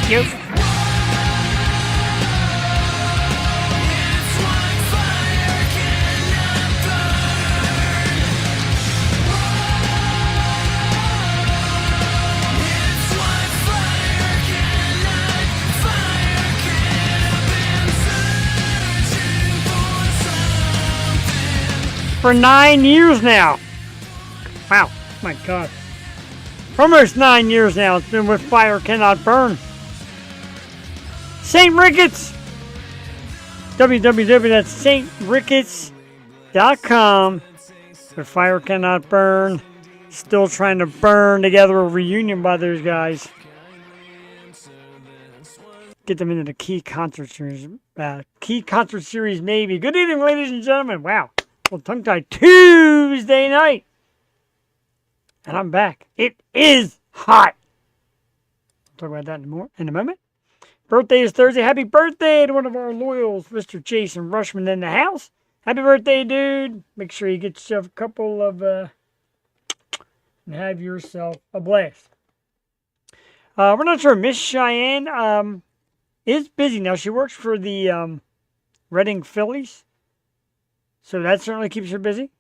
Yo. For 9 years now. Wow, my God. For almost 9 years now, it's been with Fire Cannot Burn. St. Ricketts. www.saintricketts.com. With Fire Cannot Burn. Still trying to burn together a reunion by those guys. Get them into the Key Concert Series. Key Concert Series, maybe. Good evening, ladies and gentlemen. Wow. Well, tongue-tied Tuesday night. And I'm back. It is hot. We'll talk about that in a moment. Birthday is Thursday. Happy birthday to one of our loyals, Mr. Jason Rushman in the house. Happy birthday, dude. Make sure you get yourself a couple of, and have yourself a blast. We're not sure. Miss Cheyenne is busy now. She works for the Reading Phillies. So that certainly keeps her busy.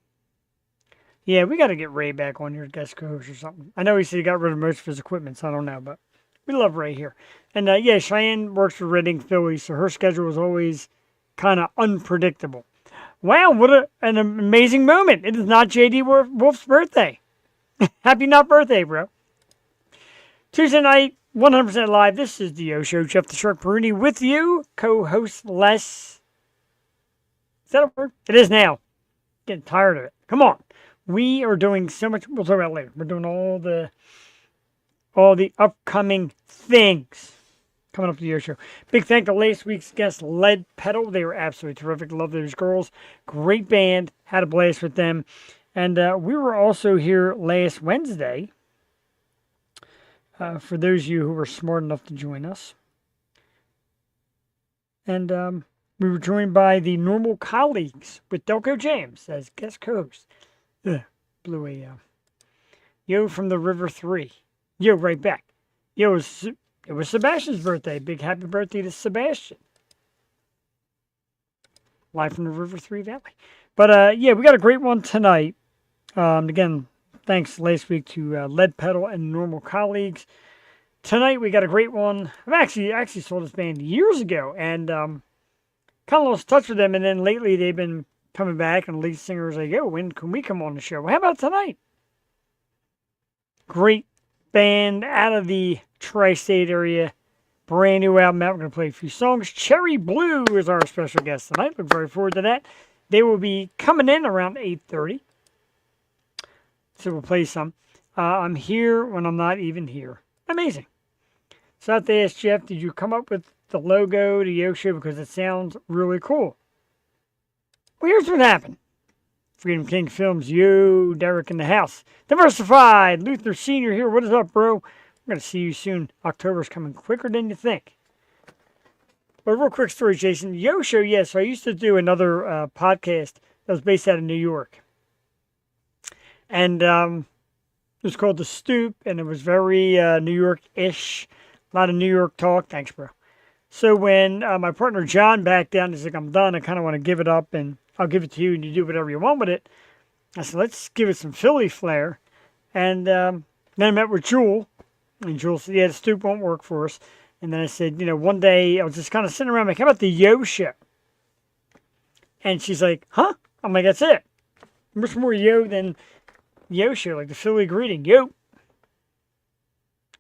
Yeah, we got to get Ray back on here as guest co-host or something. I know he said he got rid of most of his equipment, so I don't know, but we love Ray here. And yeah, Cheyenne works for Reading Phillies, so her schedule is always kind of unpredictable. Wow, what an amazing moment. It is not J.D. Wolf's birthday. Happy not birthday, bro. Tuesday night, 100% live. This is the Yo Show. Jeff the Shark Peruni with you, co-host Les. Is that a word? It is now. Getting tired of it. Come on. We are doing so much. We'll talk about it later. We're doing all the upcoming things coming up to the Yo Show. Big thank to last week's guest, Lead Pedal. They were absolutely terrific. Love those girls. Great band. Had a blast with them. And we were also here last Wednesday. For those of you who were smart enough to join us. And we were joined by the Normal Colleagues with Delco James as guest co-host. Blew a yo from the River 3. Yo, right back. Yo, it was Sebastian's birthday. Big happy birthday to Sebastian. Live from the River 3 Valley. But yeah, we got a great one tonight. Again, thanks last week to Lead Pedal and Normal Colleagues. Tonight we got a great one. I actually saw this band years ago and kind of lost touch with them, and then lately they've been coming back, and the lead singer is like, yo, when can we come on the show? Well, how about tonight? Great band out of the tri-state area. Brand new album out. We're going to play a few songs. Cherri Blu is our special guest tonight. Look very forward to that. They will be coming in around 8:30. So we'll play some. I'm here when I'm not even here. Amazing. So I have to ask Jeff, did you come up with the logo to Yo Show because it sounds really cool? Well, here's what happened. Freedom King Films, yo, Derek in the house. Diversified, Luther Sr. here. What is up, bro? I'm going to see you soon. October's coming quicker than you think. But a real quick story, Jason. Yo Show, yes. So I used to do another podcast that was based out of New York. And it was called The Stoop, and it was very New York-ish. A lot of New York talk. Thanks, bro. So when my partner John backed down, he's like, I'm done. I kind of want to give it up, and I'll give it to you, and you do whatever you want with it. I said, let's give it some Philly flair. And then I met with Jewel, and Jewel said, yeah, the Stoop won't work for us. And then I said, one day I was just kind of sitting around like, how about the Yo Show? And she's like, huh? I'm like, that's it. Much more yo than Yo Show, like the Philly greeting. Yo. I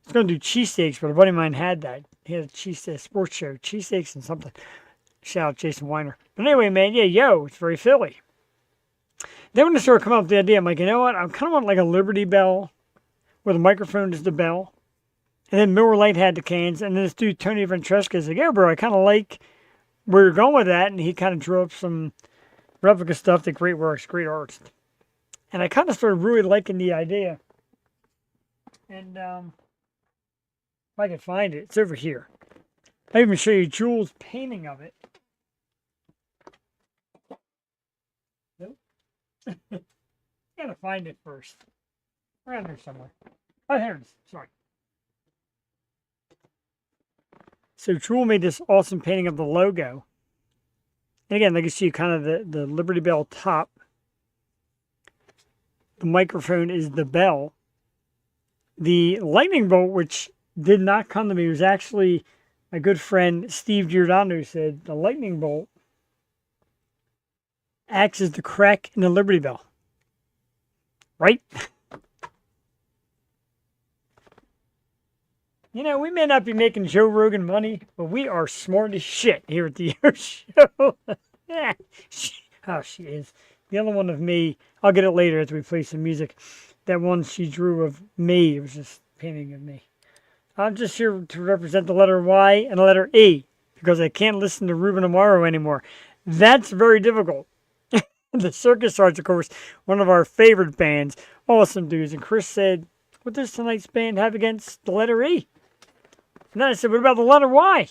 was going to do cheesesteaks, but a buddy of mine had that. He had a cheesesteak sports show, cheesesteaks and something. Shout out Jason Weiner. But anyway, man, yeah, yo, it's very Philly. Then when I started coming up with the idea, I'm like, you know what? I kind of want like a Liberty Bell where the microphone is the bell. And then Miller Lite had the cans. And then this dude, Tony Ventresca, is like, yeah, bro, I kind of like where you're going with that. And he kind of drew up some replica stuff that great works, great artist. And I kind of started really liking the idea. And if I can find it, it's over here. I'll even show you Jules' painting of it. Nope. Gotta find it first. Around here somewhere. Oh, here it is. Sorry. So Jewel made this awesome painting of the logo. And again, like you see kind of the Liberty Bell top. The microphone is the bell. The lightning bolt, which did not come to me, was actually my good friend Steve Giordano said the lightning bolt acts as the crack in the Liberty Bell. Right? You know, we may not be making Joe Rogan money, but we are smart as shit here at the Air Show. Oh, she is. The other one of me, I'll get it later as we play some music. That one she drew of me, it was just a painting of me. I'm just here to represent the letter Y and the letter E, because I can't listen to Ruben Amaro anymore. That's very difficult. The Circus Arts, of course, one of our favorite bands. Awesome dudes. And Chris said, what does tonight's band have against the letter E? And then I said, what about the letter Y?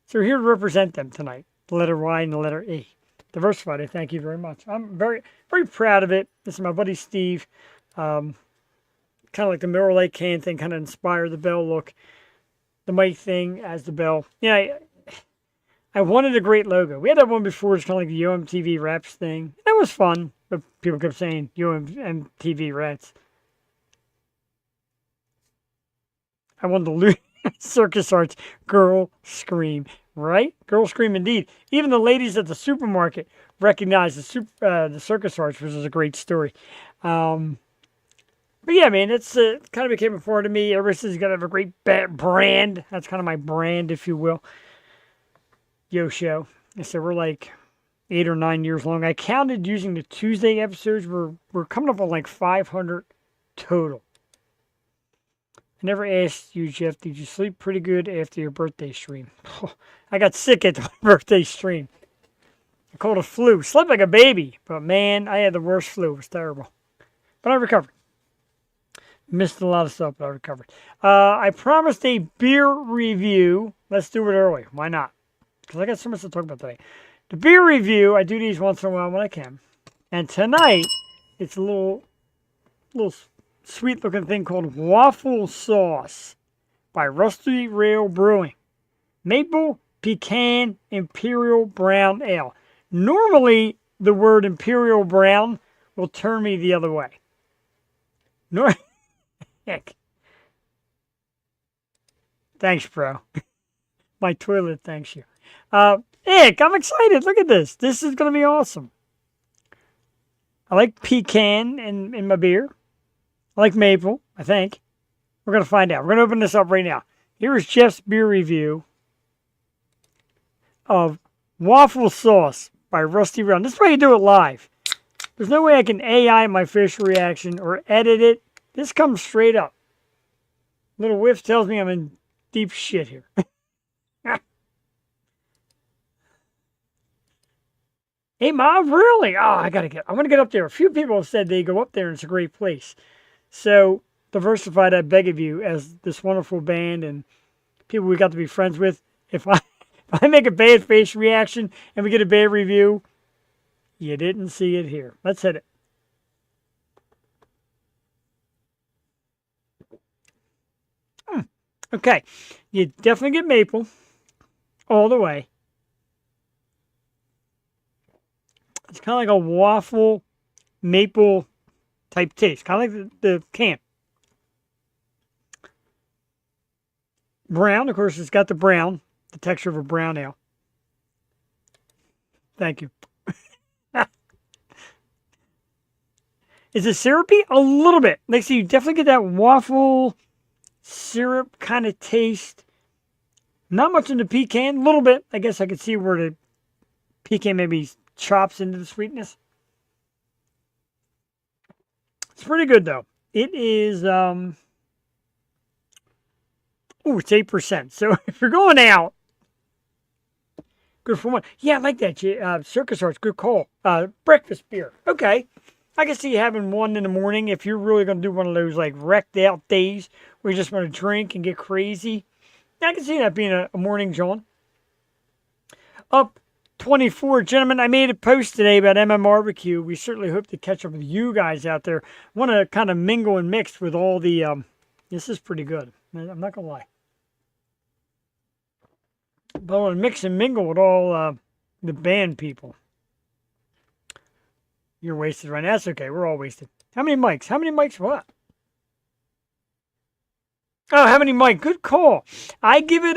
So we're here to represent them tonight. The letter Y and the letter E. Diversified, I thank you very much. I'm very, very proud of it. This is my buddy Steve. Kind of like the Mirror Lake can thing, kind of inspired the bell look. The mic thing as the bell. Yeah, I wanted a great logo. We had that one before. It's kind of like the UMTV Raps thing. That was fun, but people kept saying UMTV Rats. I wanted the Circus Arts Girl Scream, right? Girl Scream indeed. Even the ladies at the supermarket recognized the Circus Arts, which is a great story. But yeah, man, it's kind of became a part of me. Everybody says you got to have a great brand. That's kind of my brand, if you will. Yo Show. I said we're like 8 or 9 years long. I counted using the Tuesday episodes. We're coming up on like 500 total. I never asked you, Jeff, did you sleep pretty good after your birthday stream? I got sick at my birthday stream. I called it a flu. Slept like a baby, but man, I had the worst flu. It was terrible. But I recovered. Missed a lot of stuff, but I recovered. I promised a beer review. Let's do it early. Why not? Because I got so much to talk about today. The beer review, I do these once in a while when I can. And tonight, it's a little sweet-looking thing called Waffle Sauce by Rusty Rail Brewing. Maple Pecan Imperial Brown Ale. Normally, the word Imperial Brown will turn me the other way. Heck. Thanks, bro. My toilet thanks you. Heck, I'm excited. Look at this. This is going to be awesome. I like pecan in my beer. I like maple, I think. We're going to find out. We're going to open this up right now. Here is Jeff's beer review of Waffle Sauce by Rusty Rail. This is why you do it live. There's no way I can AI my facial reaction or edit it. This comes straight up. Little whiff tells me I'm in deep shit here. Hey, Mom, really? Oh, I want to get up there. A few people have said they go up there and it's a great place. So, Diversified, I beg of you, as this wonderful band and people we got to be friends with, if I make a bad face reaction and we get a bad review, you didn't see it here. Let's hit it. Okay, you definitely get maple all the way. It's kind of like a waffle maple type taste, kind of like the can. Brown, of course, it's got the texture of a brown ale. Thank you. Is it syrupy? A little bit. Like, so you definitely get that waffle syrup kind of taste. Not much in the pecan, a little bit. I guess I could see where the pecan maybe chops into the sweetness. It's pretty good though. It is it's 8%. So if you're going out, good for one. Yeah, I like that. Circus Arts, good call. Breakfast beer. Okay. I can see having one in the morning if you're really going to do one of those like wrecked out days where you just want to drink and get crazy. I can see that being a morning jaunt. Up 24, gentlemen, I made a post today about Barbecue. We certainly hope to catch up with you guys out there. Want to kind of mingle and mix with all the, this is pretty good. I'm not going to lie. But I want to mix and mingle with all the band people. You're wasted right now. That's okay. We're all wasted. How many mics? How many mics? What? Oh, how many mics? Good call. I give it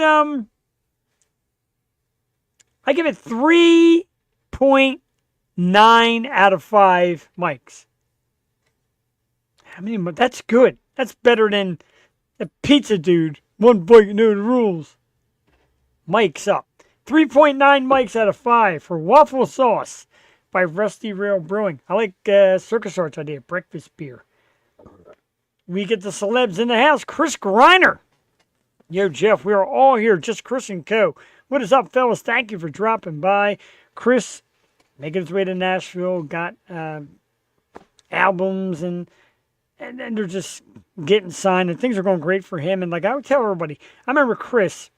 3.9 out of 5 mics. How many? That's good. That's better than the pizza dude. One bite, no rules. Mics up. 3.9 mics out of 5 for Waffle Sauce by Rusty Rail Brewing. I like Circus Art's idea, breakfast beer. We get the celebs in the house. Chris Greiner. Yo, Jeff, we are all here. Just Chris and Co. What is up, fellas? Thank you for dropping by. Chris, making his way to Nashville, got albums, and they're just getting signed, and things are going great for him. And like I would tell everybody, I remember Chris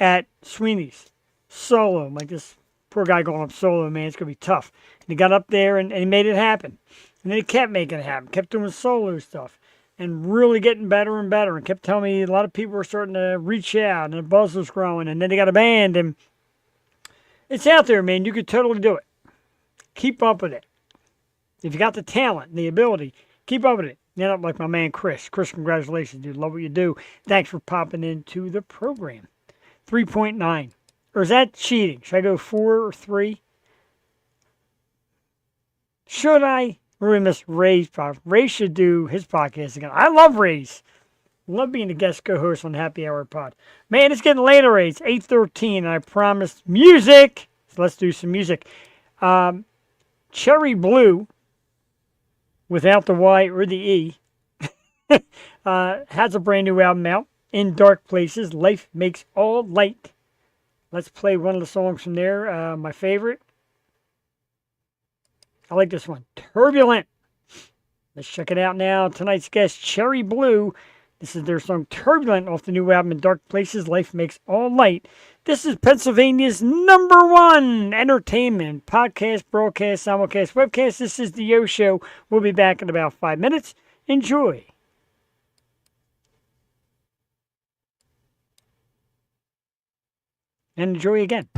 at Sweeney's solo. I'm like, this poor guy going up solo, man, it's going to be tough. And he got up there, and he made it happen. And then he kept making it happen, kept doing solo stuff, and really getting better and better. And kept telling me a lot of people were starting to reach out, and the buzz was growing. And then they got a band, and it's out there, man. You could totally do it. Keep up with it. If you got the talent and the ability, keep up with it. You're not like my man Chris. Chris, congratulations, dude. Love what you do. Thanks for popping into the program. 3.9. Or is that cheating? Should I go 4 or 3? Should I? Really miss Ray's podcast. Ray should do his podcast again. I love Ray's. Love being the guest co-host on Happy Hour Pod. Man, it's getting later, Ray. It's 8:13, and I promised music. So let's do some music. Cherri Blu, without the Y or the E, has a brand new album out. In Dark Places, Life Makes All Light. Let's play one of the songs from there. My favorite. I like this one. Turbulent. Let's check it out now. Tonight's guest, Cherri Blu. This is their song Turbulent off the new album In Dark Places, Life Makes All Light. This is Pennsylvania's #1 entertainment podcast, broadcast, simulcast, webcast. This is the Yo Show. We'll be back in about 5 minutes. Enjoy. And enjoy again.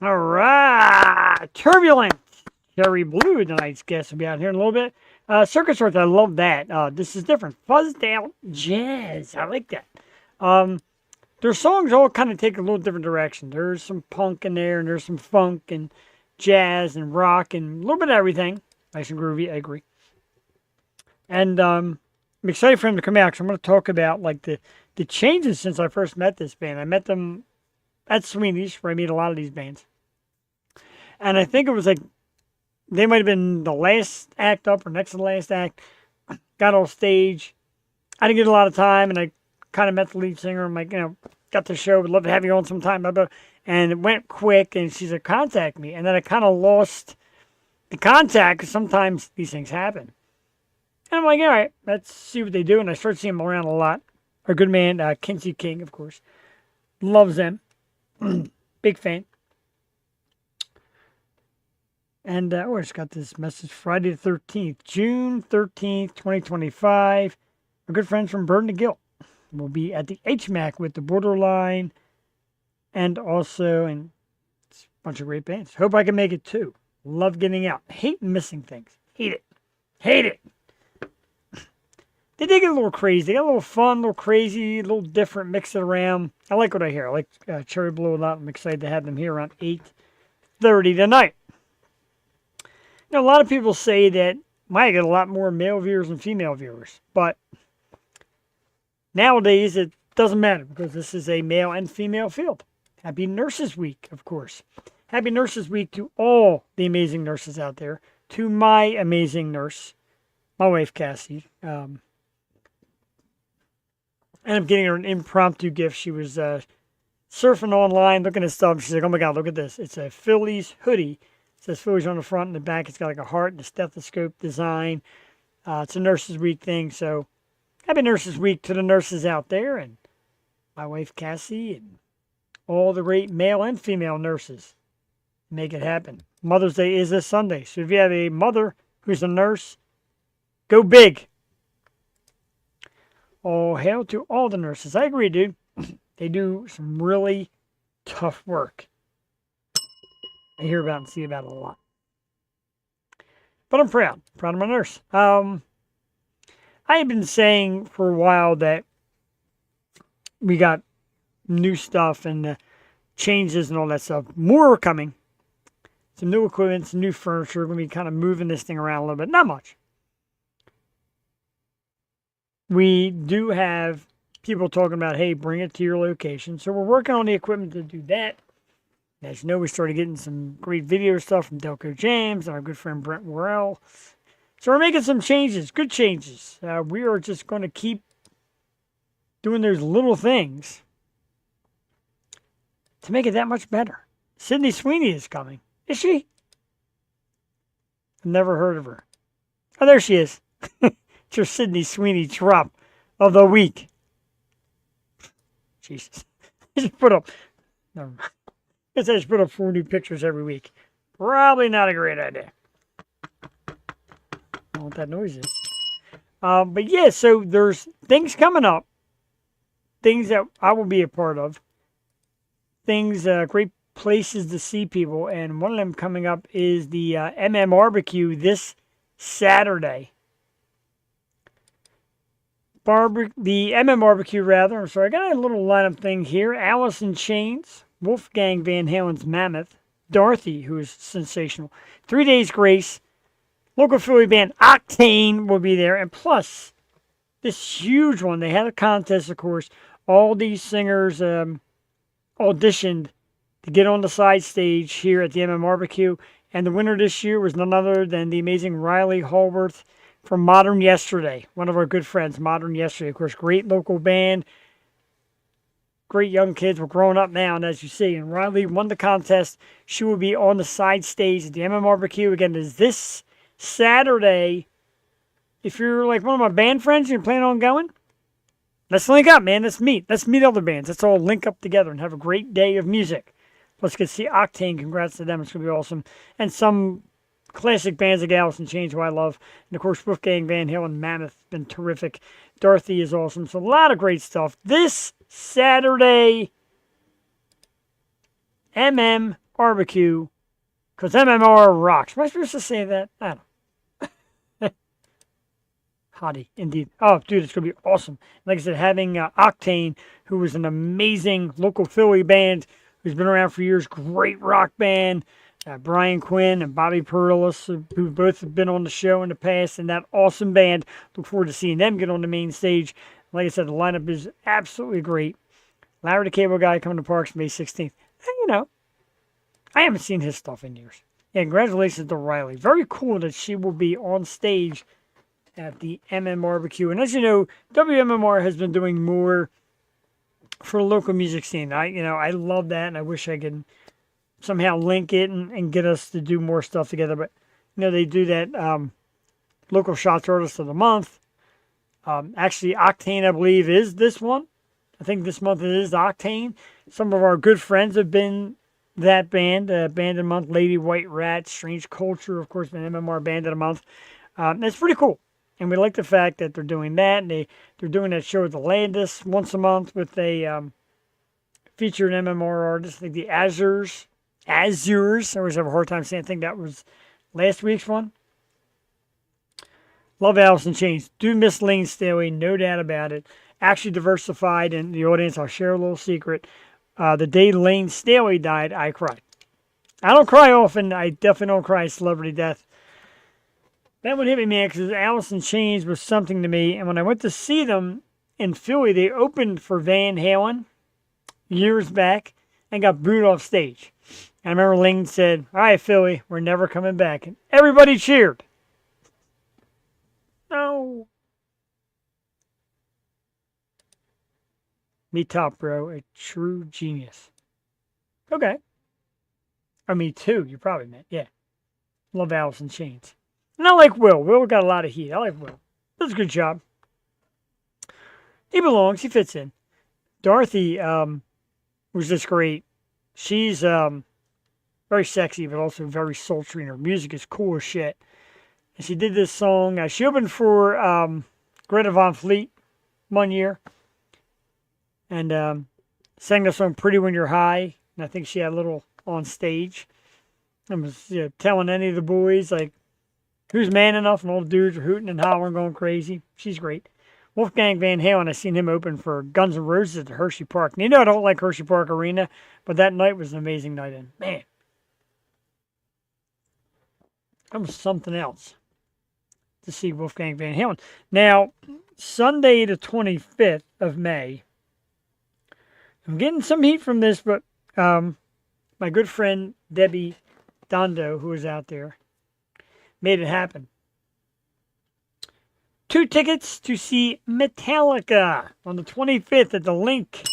All right. Turbulent. Cherri Blu, tonight's guest, will be out here in a little bit. Circus Earth, I love that. This is different. Fuzzed out jazz. I like that. Their songs all kind of take a little different direction. There's some punk in there, and there's some funk and jazz and rock and a little bit of everything. Nice and groovy, I agree. And I'm excited for him to come out because I'm going to talk about like the changes since I first met this band. I met them at Sweeney's, where I meet a lot of these bands. And I think it was like they might have been the last act up or next to the last act. Got on stage. I didn't get a lot of time, and I kind of met the lead singer. I'm like, got the show. Would love to have you on sometime. Blah, blah. And it went quick, and she said, contact me. And then I kind of lost the contact because sometimes these things happen. And I'm like, all right, let's see what they do. And I started seeing them around a lot. A good man, Kinsey King, of course. Loves them. Big fan. And I just got this message Friday the 13th, June 13th, 2025. Our good friends from Burn the Guilt will be at the HMAC with the Borderline and also and it's a bunch of great bands. Hope I can make it too. Love getting out. Hate missing things. Hate it. Hate it. They did get a little crazy. They got a little fun, a little crazy, a little different, mix it around. I like what I hear. I like Cherri Blu a lot. I'm excited to have them here around 8:30 tonight. A lot of people say that might get a lot more male viewers than female viewers, but nowadays it doesn't matter because this is a male and female field. Happy Nurses Week, of course. Happy Nurses Week to all the amazing nurses out there. To my amazing nurse, my wife Cassie. And I'm getting her an impromptu gift. She was surfing online, looking at stuff. She's like, oh my God, look at this. It's a Phillies hoodie. It says Phillies on the front and the back. It's got like a heart and a stethoscope design. It's a Nurses Week thing. So happy Nurses Week to the nurses out there and my wife Cassie and all the great male and female nurses. Make it happen. Mother's Day is this Sunday. So if you have a mother who's a nurse, go big. All hail to all the nurses. I agree, dude. They do some really tough work. I hear about and see about it a lot. But I'm proud. Proud of my nurse. I have been saying for a while that we got new stuff and changes and all that stuff. More are coming. Some new equipment, some new furniture. We're going to be kind of moving this thing around a little bit. Not much. We do have people talking about, hey, bring it to your location. So we're working on the equipment to do that. As you know, we started getting some great video stuff from Delco James and our good friend Brent Worrell. So we're making some changes, good changes. We are just going to keep doing those little things to make it that much better. Sydney Sweeney is coming. Is she? I've never heard of her. Oh, there she is. It's your Sydney Sweeney drop of the week. Jesus. I just put up, never mind. I just put up 4 new pictures every week. Probably not a great idea. I don't know what that noise is. But yeah, so there's things coming up. Things that I will be a part of. Things, great places to see people. And one of them coming up is the Barbecue this Saturday. The Barbecue, rather. I'm sorry, I got a little lineup thing here. Alice in Chains, Wolfgang Van Halen's Mammoth, Dorothy, who is sensational, 3 Days Grace, local Philly band Octane will be there, and plus this huge one. They had a contest, of course. All these singers auditioned to get on the side stage here at the Barbecue, and the winner this year was none other than the amazing Riley Hallworth from Modern Yesterday, one of our good friends, Modern Yesterday. Of course, great local band. Great young kids. We're growing up now, and as you see, and Riley won the contest. She will be on the side stage at the Barbecue. Again, is this Saturday. If you're like one of my band friends and you're planning on going, let's link up, man. Let's meet. Let's meet other bands. Let's all link up together and have a great day of music. Let's get to see Octane. Congrats to them. It's going to be awesome. And some classic bands like Alice in Chains, who I love. And, of course, Wolfgang Van Halen, Mammoth, been terrific. Dorothy is awesome. So, a lot of great stuff. This Saturday, barbecue because MMR rocks. Am I supposed to say that? I don't know. Hottie, indeed. Oh, dude, it's going to be awesome. Like I said, having Octane, who was an amazing local Philly band who's been around for years, great rock band. Brian Quinn and Bobby Perillis, who both have been on the show in the past, and that awesome band. Look forward to seeing them get on the main stage. Like I said, the lineup is absolutely great. Larry the Cable Guy coming to Parks May 16th. And, I haven't seen his stuff in years. And congratulations to Riley. Very cool that she will be on stage at the MMRBQ. And as you know, WMMR has been doing more for the local music scene. I love that, and I wish I could somehow link it and get us to do more stuff together. But, they do that local shots artist of the month. Actually, Octane, I believe, is this one. I think this month it is Octane. Some of our good friends have been that band. Band of the month, Lady White Rat, Strange Culture, of course, an MMR band of the month. It's pretty cool. And we like the fact that they're doing that. And they're doing that show at the Landis once a month with a featured MMR artist. I think the Azures. I always have a hard time saying. I think that was last week's one. Love Alice in Chains. Do miss Lane Staley, no doubt about it. Actually diversified in the audience. I'll share a little secret. The day Lane Staley died, I cried. I don't cry often. I definitely don't cry at celebrity death. That would hit me, man, because Alice in Chains was something to me. And when I went to see them in Philly, they opened for Van Halen years back and got booed off stage. And I remember Lane said, "All right, Philly, we're never coming back." And everybody cheered. No. Me top, bro. A true genius. Okay. Or me too, you probably meant. Yeah. Love Alice in Chains. And I like Will. Will got a lot of heat. I like Will. Does a good job. He belongs. He fits in. Dorothy was just great. She's very sexy, but also very sultry, and her music is cool as shit. And she did this song. She opened for Greta Van Fleet one year. And sang the song Pretty When You're High. And I think she had a little on stage. And was telling any of the boys, like, who's man enough? And all the dudes are hooting and hollering, going crazy. She's great. Wolfgang Van Halen, I seen him open for Guns N' Roses at the Hershey Park. And I don't like Hershey Park Arena, but that night was an amazing night. And man, that was something else to see Wolfgang Van Halen. Now, Sunday the 25th of May, I'm getting some heat from this, but my good friend Debbie Dondo, who was out there, made it happen. 2 tickets to see Metallica on the 25th at the Link.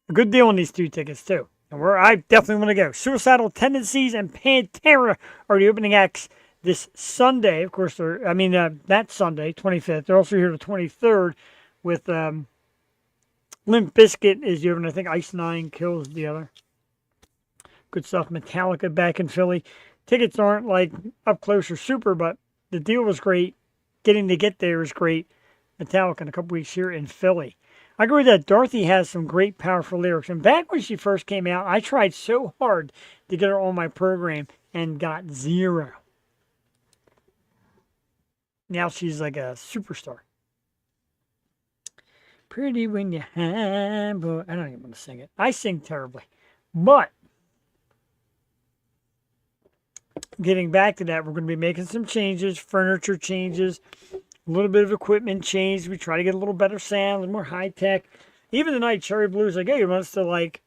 A good deal on these 2 tickets, too. And I definitely want to go. Suicidal Tendencies and Pantera are the opening acts this Sunday. Of course, that Sunday, 25th. They're also here the 23rd with Limp Bizkit is the opening. I think Ice Nine Kills the other. Good stuff. Metallica back in Philly. Tickets aren't like up close or super, but the deal was great. Getting to get there is great. Metallica in a couple weeks here in Philly. I agree that Dorothy has some great, powerful lyrics. And back when she first came out, I tried so hard to get her on my program and got 0. Now she's like a superstar. Pretty when you have, but I don't even want to sing it. I sing terribly. But getting back to that, we're going to be making some changes, furniture changes, a little bit of equipment change. We try to get a little better sound, a little more high tech. Even tonight, Cherri Blu is like, "Hey, you want us to like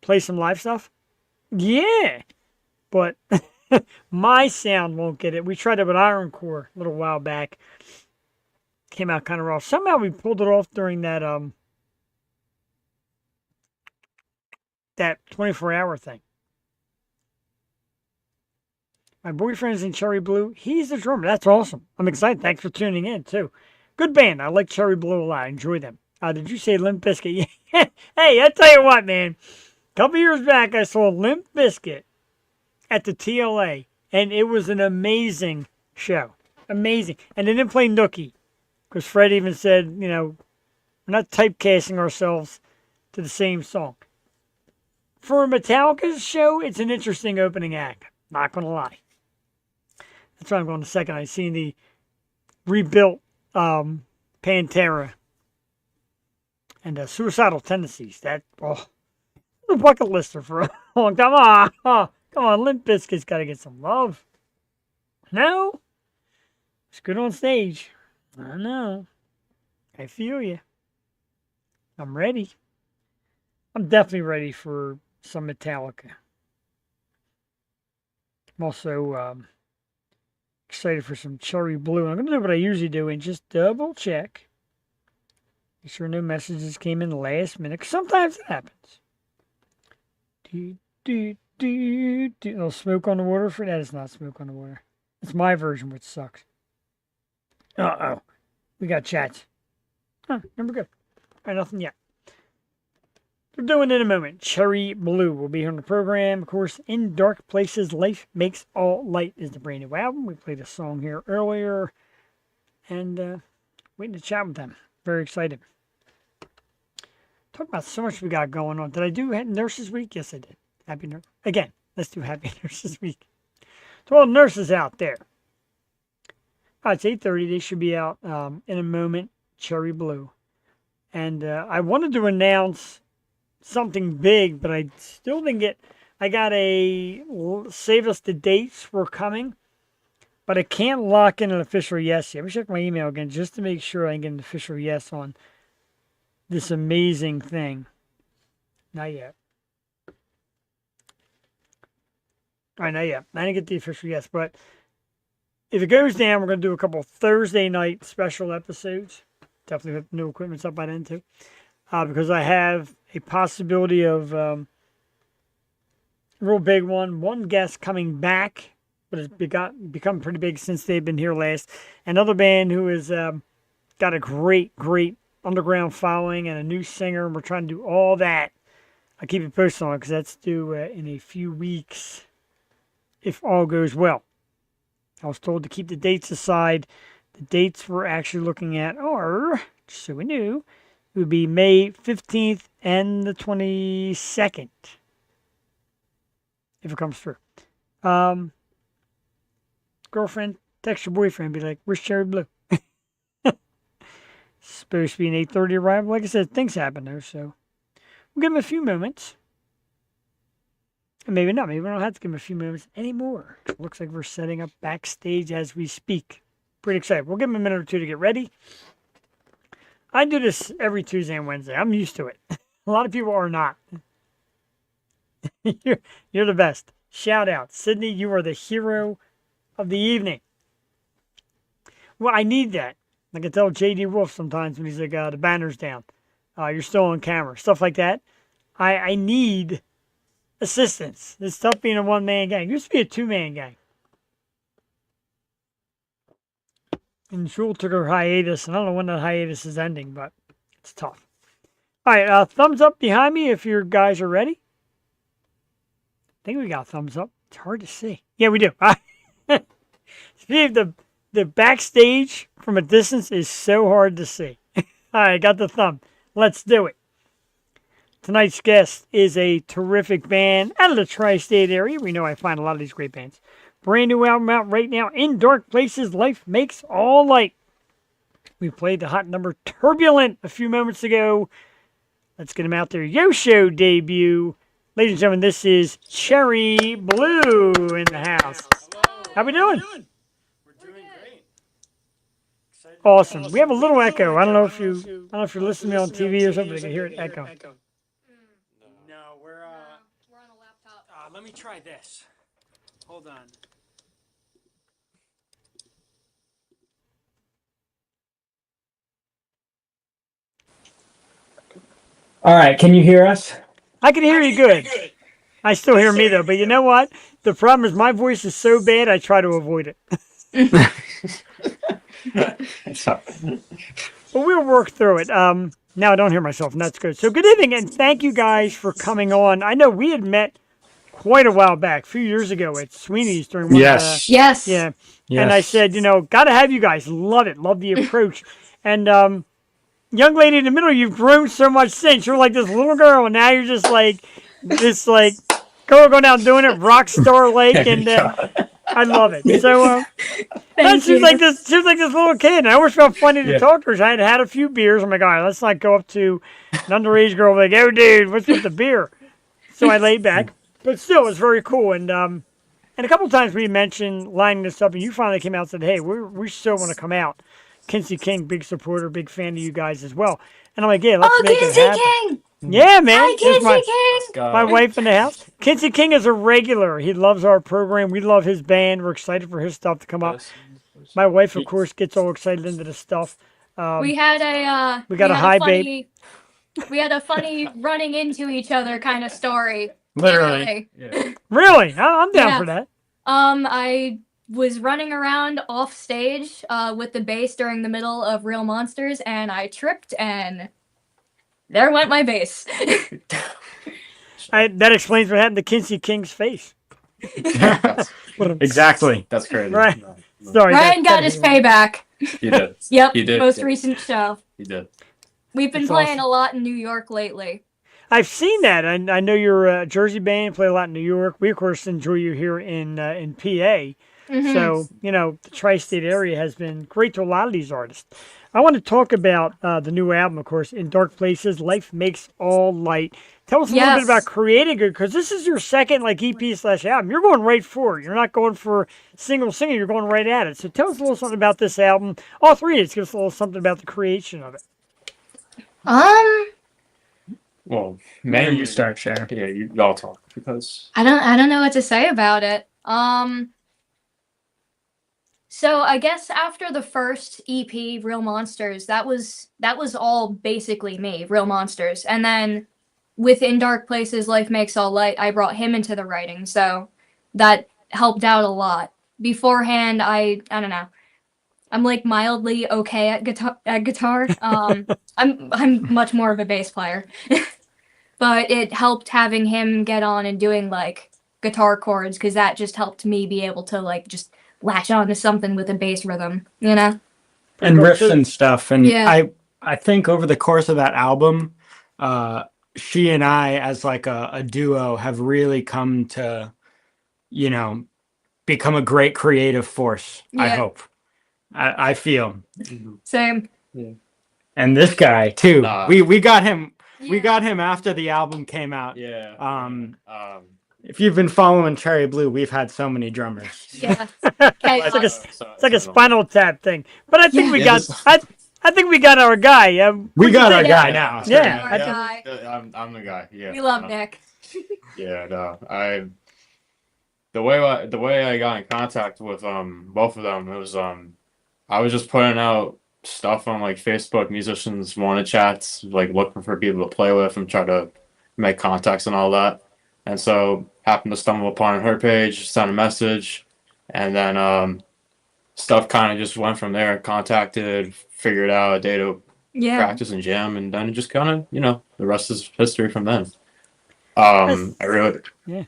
play some live stuff?" Yeah, but my sound won't get it. We tried it with Iron Core a little while back. Came out kind of rough. Somehow we pulled it off during that 24-hour thing. My boyfriend's in Cherri Blu. He's the drummer. That's awesome. I'm excited. Thanks for tuning in, too. Good band. I like Cherri Blu a lot. I enjoy them. Did you say Limp Bizkit? Hey, I tell you what, man. A couple years back, I saw Limp Bizkit at the TLA, and it was an amazing show. Amazing. And they didn't play Nookie, because Fred even said, we're not typecasting ourselves to the same song. For Metallica's show, it's an interesting opening act. Not going to lie. That's why I'm going to second. I've seen the rebuilt Pantera and Suicidal Tendencies. That, the bucket lister for a long time. Come on, Limp Bizkit's got to get some love. No? It's good on stage. I know. I feel you. I'm ready. I'm definitely ready for some Metallica. I'm also excited for some Cherri Blu. I'm going to do what I usually do and just double check. Make sure no messages came in the last minute. 'Cause sometimes it happens. No smoke on the water for that. Is not smoke on the water. It's my version, which sucks. Uh-oh. We got chats. Huh, never good. All right, nothing yet. We're doing it in a moment. Cherri Blu will be here on the program. Of course, In Dark Places, Life Makes All Light is the brand new album. We played a song here earlier. And waiting to chat with them. Very excited. Talk about so much we got going on. Did I do Nurses Week? Yes, I did. Happy Nurse. Again, let's do Happy Nurses Week. To all nurses out there. It's 8:30. They should be out in a moment. Cherri Blu. And I wanted to announce something big, but I still didn't get. I got a save us the dates were coming, but I can't lock in an official yes yet. Let me check my email again just to make sure I can get an official yes on this amazing thing. Not yet. All right, not yet. I didn't get the official yes, but if it goes down, we're going to do a couple Thursday night special episodes. Definitely have new equipment's up by then too. Because I have a possibility of a real big one. One guest coming back, but it's become pretty big since they've been here last. Another band who has got a great underground following and a new singer. And we're trying to do all that. I'll keep you posted on it because that's due in a few weeks if all goes well. I was told to keep the dates aside. The dates we're actually looking at are, just so we knew, it would be May 15th and the 22nd, if it comes through. Girlfriend, text your boyfriend, be like, where's Cherri Blu? Supposed to be an 8:30 arrival. Like I said, things happen there, so we'll give him a few moments. And maybe not. Maybe we don't have to give him a few moments anymore. It looks like we're setting up backstage as we speak. Pretty excited. We'll give him a minute or two to get ready. I do this every Tuesday and Wednesday. I'm used to it. A lot of people are not. You're the best. Shout out. Sydney, you are the hero of the evening. Well, I need that. I can tell J.D. Wolf sometimes when he's like, the banner's down. You're still on camera. Stuff like that. I need assistance. It's tough being a one-man gang. It used to be a two-man gang. And Jewel took her hiatus, and I don't know when that hiatus is ending, but it's tough. All right, thumbs up behind me if your guys are ready. I think we got thumbs up. It's hard to see. Yeah, we do. Steve, the backstage from a distance is so hard to see. All right, got the thumb. Let's do it. Tonight's guest is a terrific band out of the tri-state area. We know I find a lot of these great bands. Brand new album out right now. In Dark Places, Life Makes All Light. We played the hot number Turbulent a few moments ago. Let's get them out there. Yo Show debut. Ladies and gentlemen, this is Cherri Blu in the house. Hello. How we doing? We're doing great. Awesome. We have a little echo. I don't know if you're listening to me on TV or something. I can hear it echo. No, we're on a laptop. Let me try this. Hold on. All right, can you hear us? I can hear you good. I still hear me though, but you know what? The problem is my voice is so bad I try to avoid it. But we'll work through it. Now I don't hear myself, and that's good. So good evening, and thank you guys for coming on. I know we had met quite a while back, a few years ago at Sweeney's during one Yes. of the, yeah. And I said, got to have you guys. Love it. Love the approach. And young lady in the middle, you've grown so much since. You're like this little girl, and now you're just like It's like going out doing it, Rockstar Lake, and I love it. So Thank she was you. like this. She was like this little kid, and I always felt funny to Yeah. talk to her. So I had had a few beers. I'm like, all right, let's not go up to an underage girl like, oh, dude, what's with the beer? So I laid back, but still, it was very cool. And a couple times we mentioned lining this up, and you finally came out and said, hey, we still want to come out. Kinsey King, big supporter, big fan of you guys as well. And I'm like, yeah, let's make it Kinsey happen. King! Yeah, man. Hi, Here's Kinsey King! my wife in the house. Kinsey King is a regular. He loves our program. We love his band. We're excited for his stuff to come up. My wife, of course, gets all excited into the stuff. We had a We got a high babe. We had a funny running into each other kind of story. Literally. Yeah. Really? I'm down Yeah. for that. I was running around off stage with the bass during the middle of Real Monsters, and I tripped, and there went my bass. That explains what happened to Kinsey King's face. Exactly. That's crazy. Right. Sorry. Ryan got his payback. He did. Yep. He did. Most recent show. He did. We've been That's playing awesome. a lot in New York lately. I've seen that. I know you're a Jersey band, play a lot in New York. We, of course, enjoy you here in PA. Mhm. So, the tri-state area has been great to a lot of these artists. I want to talk about the new album, of course, In Dark Places, Life Makes All Light. Tell us a little bit about creating it, because this is your second EP/album. You're going right for it. You're not going for single singer. You're going right at it. So tell us a little something about this album. All three of us, give us a little something about the creation of it. Well, Maybe you start, Cher. Yeah, y'all talk because I don't know what to say about it. So I guess after the first EP, Real Monsters, that was all basically me, Real Monsters. And then with In Dark Places, Life Makes All Light, I brought him into the writing, so that helped out a lot. Beforehand, I don't know. I'm like mildly okay at guitar. I'm much more of a bass player. But it helped having him get on and doing like guitar chords, because that just helped me be able to like just latch on to something with a bass rhythm, And riffs and stuff. And Yeah. I think over the course of that album, she and I, as like a duo, have really come to, become a great creative force. I Yeah. hope. I feel. Same. And this guy too. Nah. We got him. We Yeah. got him after the album came out. yeah. If you've been following Cherri Blu, we've had so many drummers. Yeah. Okay. It's like a Spinal Tap thing. But I think Yeah. we Yeah, got. this- I think we got our guy. We got our Yeah. guy now. Yeah. Our I guy. I'm the guy. Yeah. We love Nick. Yeah, no, the way I got in contact with both of them, it was I was just putting out stuff on like Facebook, musicians wanted chats, like looking for people to play with and try to make contacts and all that. And so happened to stumble upon her page, sent a message, and then stuff kind of just went from there. Contacted, figured out a day to Yeah. practice and jam, and then it just kind of, the rest is history from then. I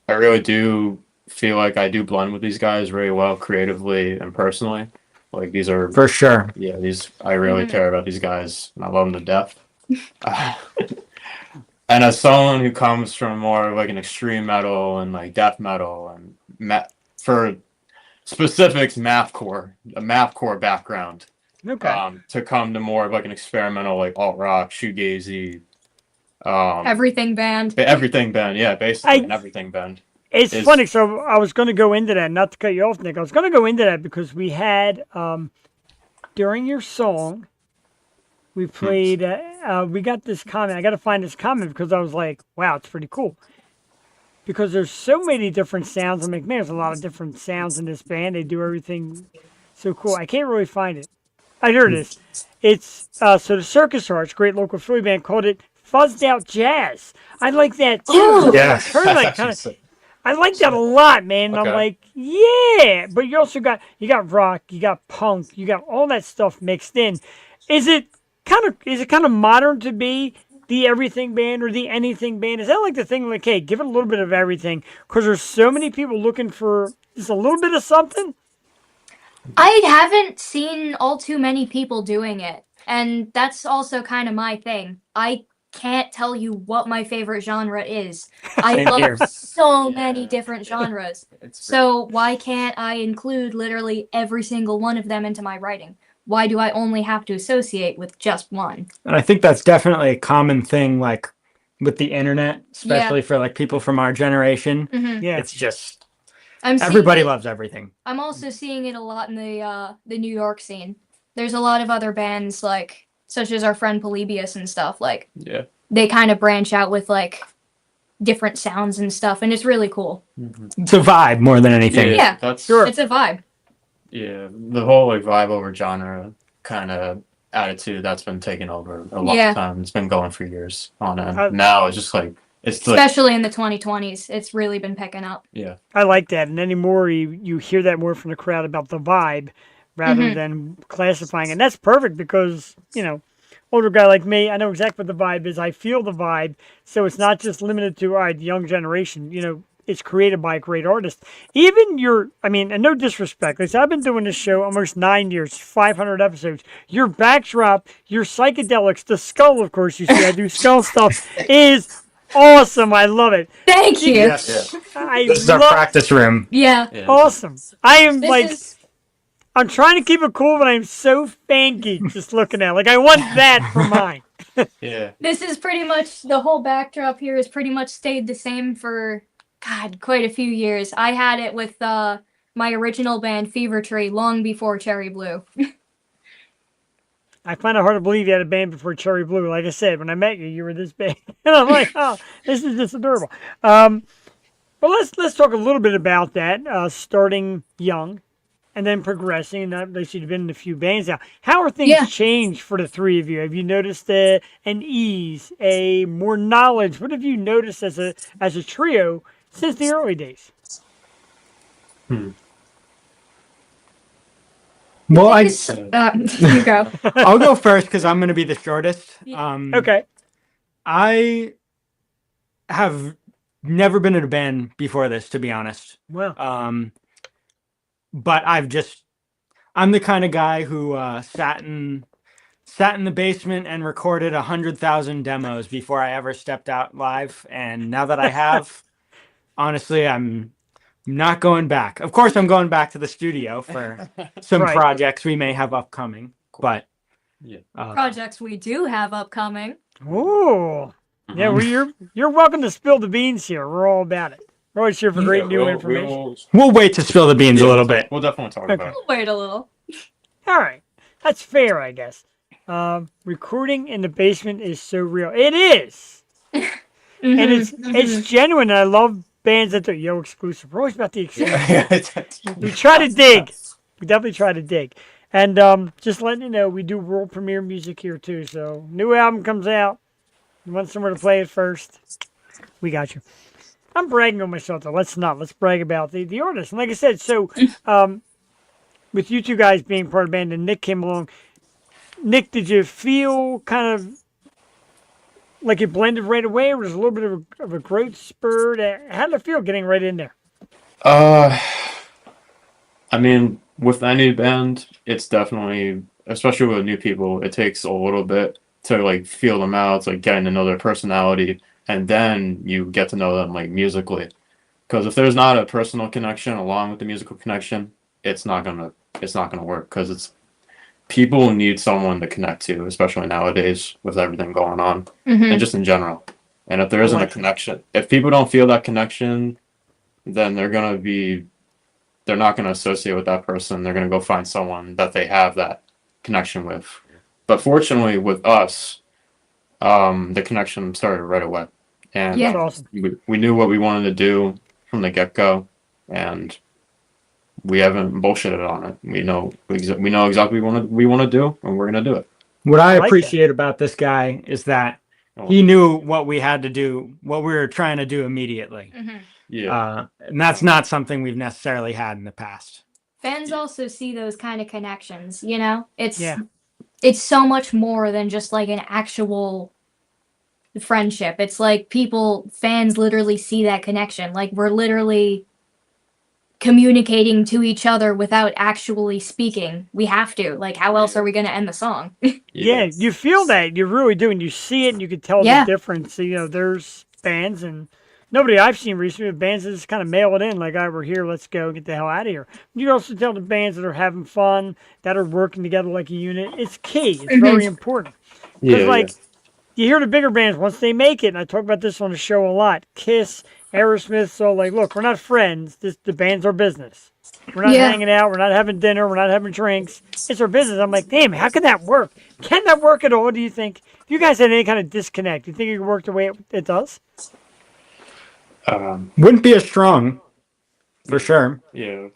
really do feel like I do blend with these guys really well, creatively and personally. Like these are, For sure. I really care about these guys, and I love them to death. And as someone who comes from more like an extreme metal and like death metal and for specifics, a mathcore background. Okay. To come to more of like an experimental, like alt rock, shoegazy, Everything band. everything band, yeah, basically an everything band. It's funny. So I was going to go into that, not to cut you off, Nick. I was going to go into that because we had during your song, we played. We got this comment. I got to find this comment because I was like, "Wow, it's pretty cool." Because there's so many different sounds. I'm like, man, there's a lot of different sounds in this band. They do everything so cool. I can't really find it. Here it is. It's so the Circus Arts, great local Philly band, called it Fuzzed Out Jazz. I like that too. Ooh. Yeah. Heard like kind of. I like that a lot, man. And I'm Okay. like, yeah. But you also got rock, you got punk, you got all that stuff mixed in. Is it kind of modern to be the everything band or the anything band? Is that like the thing like, hey, give it a little bit of everything? Because there's so many people looking for just a little bit of something. I haven't seen all too many people doing it, and that's also kind of my thing. I can't tell you what my favorite genre is. I Same here. love so Yeah. many different genres. It's So why can't I include literally every single one of them into my writing? Why do I only have to associate with just one? And I think that's definitely a common thing, like with the internet, especially for like people from our generation. Yeah. It's just I'm seeing everybody it- loves everything. I'm also seeing it a lot in the New York scene. There's a lot of other bands like such as our friend Polybius and stuff. Like yeah. they kind of branch out with like different sounds and stuff, and it's really cool. It's a vibe more than anything. Yeah. That's Sure. It's a vibe. yeah. The whole like vibe over genre kind of attitude that's been taking over a lot Yeah. of time. It's been going for years on end. I- Now it's just like it's like Especially in the 2020s, it's really been picking up. yeah. I like that. And anymore, you hear that more from the crowd about the vibe rather Mhm. than classifying. And that's perfect because, older guy like me, I know exactly what the vibe is. I feel the vibe. So it's not just limited to, all right, the young generation. It's created by a great artist. Even and no disrespect. Like, I've been doing this show almost 9 years, 500 episodes. Your backdrop, your psychedelics, the skull, of course, you see, I do skull stuff, is awesome. I love it. Thank you. Yes. I This is our love practice room. Yeah. Yeah. Awesome. I am This is I'm trying to keep it cool, but I'm so fanky just looking at it. Like, I want that for mine. Yeah. this is pretty much the whole backdrop here has pretty much stayed the same for quite a few years. I had it with my original band Fever Tree long before Cherry Blue. I find it hard to believe you had a band before Cherry Blue. Like I said, when I met you, you were this big. And I'm like, oh, this is just adorable. But let's talk a little bit about that, starting young and then progressing. And obviously, you've been in a few bands now. How are things Yeah. changed for the three of you? Have you noticed an ease, a more knowledge? What have you noticed as a trio since the early days? Well, You go. I'll go first because I'm going to be the shortest. Yeah. Okay. I have never been in a band before this, to be honest. Well, But I'm the kind of guy who sat in the basement and recorded 100,000 demos before I ever stepped out live. And now that I have, honestly, I'm not going back. Of course, I'm going back to the studio for some Right. projects we may have upcoming. But Yeah. Projects we do have upcoming. ooh. Yeah, well, you're welcome to spill the beans here. We're all about it. We're always here for great new information. we'll wait to spill the beans a little bit. We'll definitely talk about it. We'll wait a little. All right. That's fair, I guess. Recording in the basement is so real. It is. And it's genuine. And I love bands that do exclusive. We're always about the exclusive. We try to dig. We definitely try to dig. And just letting you know, we do world premiere music here too. So new album comes out. You want somewhere to play it first? We got you. I'm bragging on myself though. Let's not. Let's brag about the artist. And like I said, so with you two guys being part of the band and Nick came along, Nick, did you feel kind of like it blended right away, or was it a little bit of a growth spurt? How did it feel getting right in there? I mean, with any band, it's definitely, especially with new people, it takes a little bit to like feel them out, it's like getting to know their personality, and then you get to know them like musically. Because if there's not a personal connection along with the musical connection, it's not gonna work. Because people need someone to connect to, especially nowadays with everything going on, and just in general. And if there isn't a connection, if people don't feel that connection, then they're not gonna associate with that person. They're gonna go find someone that they have that connection with. But fortunately, with us, the connection started right away, and Yeah. That's awesome. we knew what we wanted to do from the get-go, and we haven't bullshitted on it. We know exactly what we want to do, and we're gonna do it. What I I like appreciate about this guy is that he knew what we had to do, what we were trying to do immediately. Yeah, And that's not something we've necessarily had in the past. Fans also see those kind of connections, you know? Yeah. It's so much more than just like an actual friendship. It's like fans literally see that connection. Like we're literally communicating to each other without actually speaking. We have to. Like, how else are we going to end the song? Yeah, you feel that. You really do. And you see it and you can tell the Yeah. difference. You know, there's bands and nobody I've seen recently with bands that just kind of mail it in like, all right, we're here, let's go, get the hell out of here. You can also tell the bands that are having fun, that are working together like a unit. It's key. It's very important. Because, Yeah, like, you hear the bigger bands once they make it, and I talk about this on the show a lot. Kiss, Aerosmith, so like, look, we're not friends. The band's our business. We're not Yeah. hanging out. We're not having dinner. We're not having drinks. It's our business. I'm like, damn, how can that work? Can that work at all? Do you think? If you guys had any kind of disconnect, do you think it could work the way it does? Wouldn't be as strong, for sure. Yeah.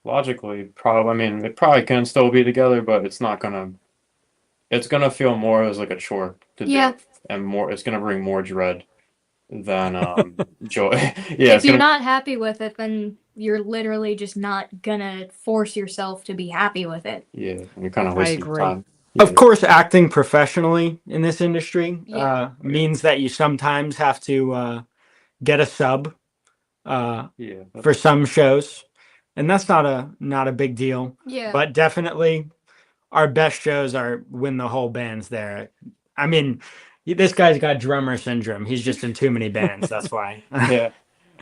Logically, probably. I mean, it probably can still be together, but it's not gonna. It's gonna feel more as like a chore to Yeah. do, and more. It's gonna bring more dread than joy. Yeah, If it's you're gonna. not happy with it, then you're literally just not gonna force yourself to be happy with it. Yeah, and you're kind of I wasting your agree. time. Of Yeah. course, acting professionally in this industry Yeah. means that you sometimes have to get a sub Yeah. for some shows, and that's not a big deal. Yeah. But definitely, our best shows are when the whole band's there. I mean, this guy's got drummer syndrome. He's just in too many bands. That's why. Yeah.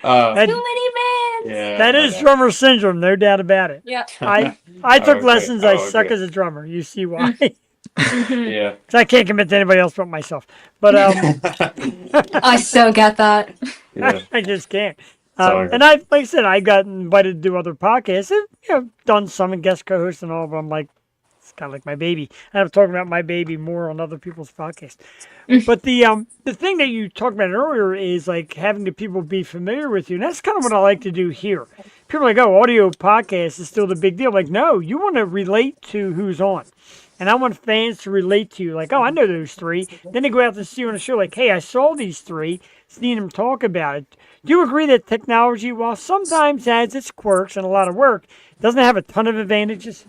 That, Too many bands. Yeah. that is okay. drummer syndrome, no doubt about it. Yeah. I took Okay, lessons. I oh, suck okay. as a drummer. You see why? Yeah. 'Cause I can't commit to anybody else but myself. But I so get that. Yeah. I just can't. Sorry. And like I said, I got invited to do other podcasts and done some and guest co-host and all. But I'm like, it's kind of like my baby. And I'm talking about my baby more on other people's podcasts. But the thing that you talked about earlier is like having the people be familiar with you. And that's kind of what I like to do here. People are like, oh, audio podcast is still the big deal. I'm like, no, you want to relate to who's on. And I want fans to relate to you, like, oh, I know those three. Then they go out to see you on a show, like, hey, I saw these three, seeing them talk about it. Do you agree that technology, while sometimes has its quirks and a lot of work, doesn't have a ton of advantages?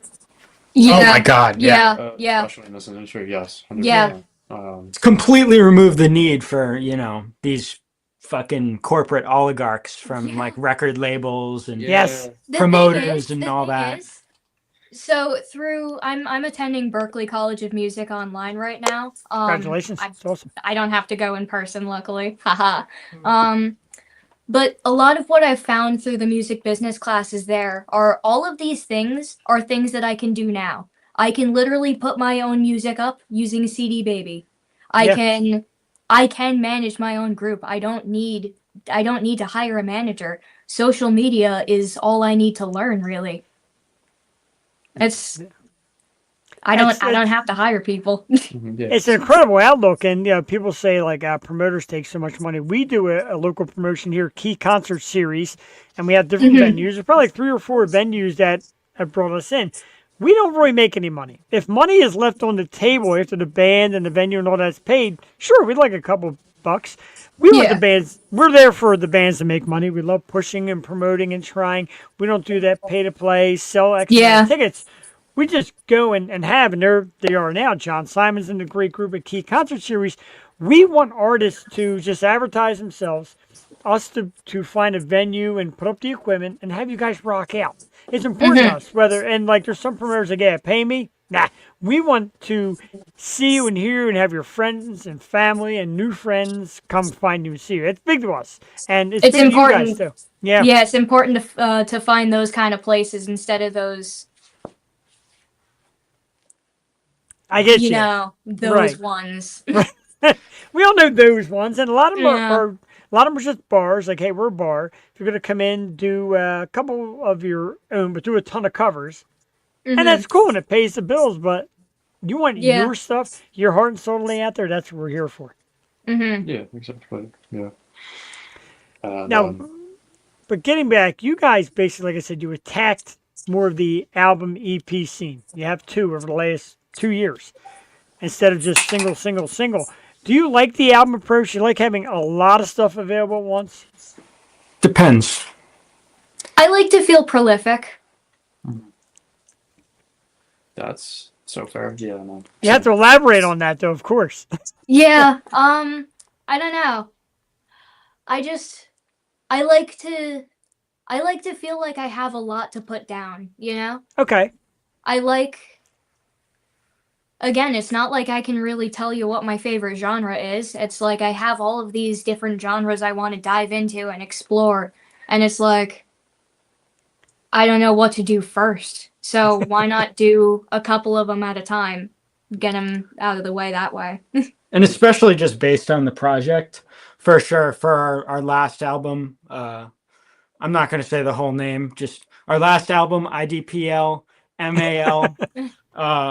Yeah. Oh my God! Yeah. Yeah. Especially in this industry, yes. 100%. Yeah. Completely remove the need for these fucking corporate oligarchs from like record labels and Yes. The promoters thing is- and the all thing that. is, so I'm attending Berklee College of Music online right now. Congratulations. I, It's awesome. I don't have to go in person, luckily. Haha. But a lot of what I've found through the music business classes there are all of these things are things that I can do now. I can literally put my own music up using CD Baby. I can manage my own group. I don't need to hire a manager. Social media is all I need to learn, really. I don't have to hire people. Yeah. It's an incredible outlook, and people say like promoters take so much money. We do a local promotion here, Key Concert Series, and we have different venues. There's probably like 3 or 4 venues that have brought us in. We don't really make any money. If money is left on the table after the band and the venue and all that's paid, sure, we'd like a couple bucks. We want the bands. We're there for the bands to make money. We love pushing and promoting and trying. We don't do that pay to play, sell extra tickets. We just go and have, and there they are now. John Simon's in the great group at Key Concert Series. We want artists to just advertise themselves, us to find a venue and put up the equipment and have you guys rock out. It's important to us, and like there's some promoters that pay me. Nah, we want to see you and hear you and have your friends and family and new friends come find you and see you. It's big to us, and it's big important. to you guys too. Yeah, Yeah, it's important to find those kind of places instead of those. I get you know those Right. ones. We all know those ones, and a lot of them Yeah. are just bars. Like, hey, we're a bar. If you're gonna come in, do a couple of your own, but do a ton of covers, and that's cool, and it pays the bills. But you want your stuff, your heart and soul to lay out there. That's what we're here for. Yeah, exactly. Yeah. Now, but getting back, you guys basically, like I said, you attacked more of the album EP scene. You have 2 over the last 2 years instead of just single. Do you like the album approach? You like having a lot of stuff available at once? Depends. I like to feel prolific. That's so fair. Yeah, no. You have to elaborate on that, though, of course. Yeah. I don't know. I I like to feel like I have a lot to put down, you know? Okay. I like, again, it's not like I can really tell you what my favorite genre is. It's like I have all of these different genres I want to dive into and explore. And it's like, I don't know what to do first. So why not do a couple of them at a time? Get them out of the way that way. And especially just based on the project, for sure. For our last album, I'm not going to say the whole name. Just our last album, IDPL MAL.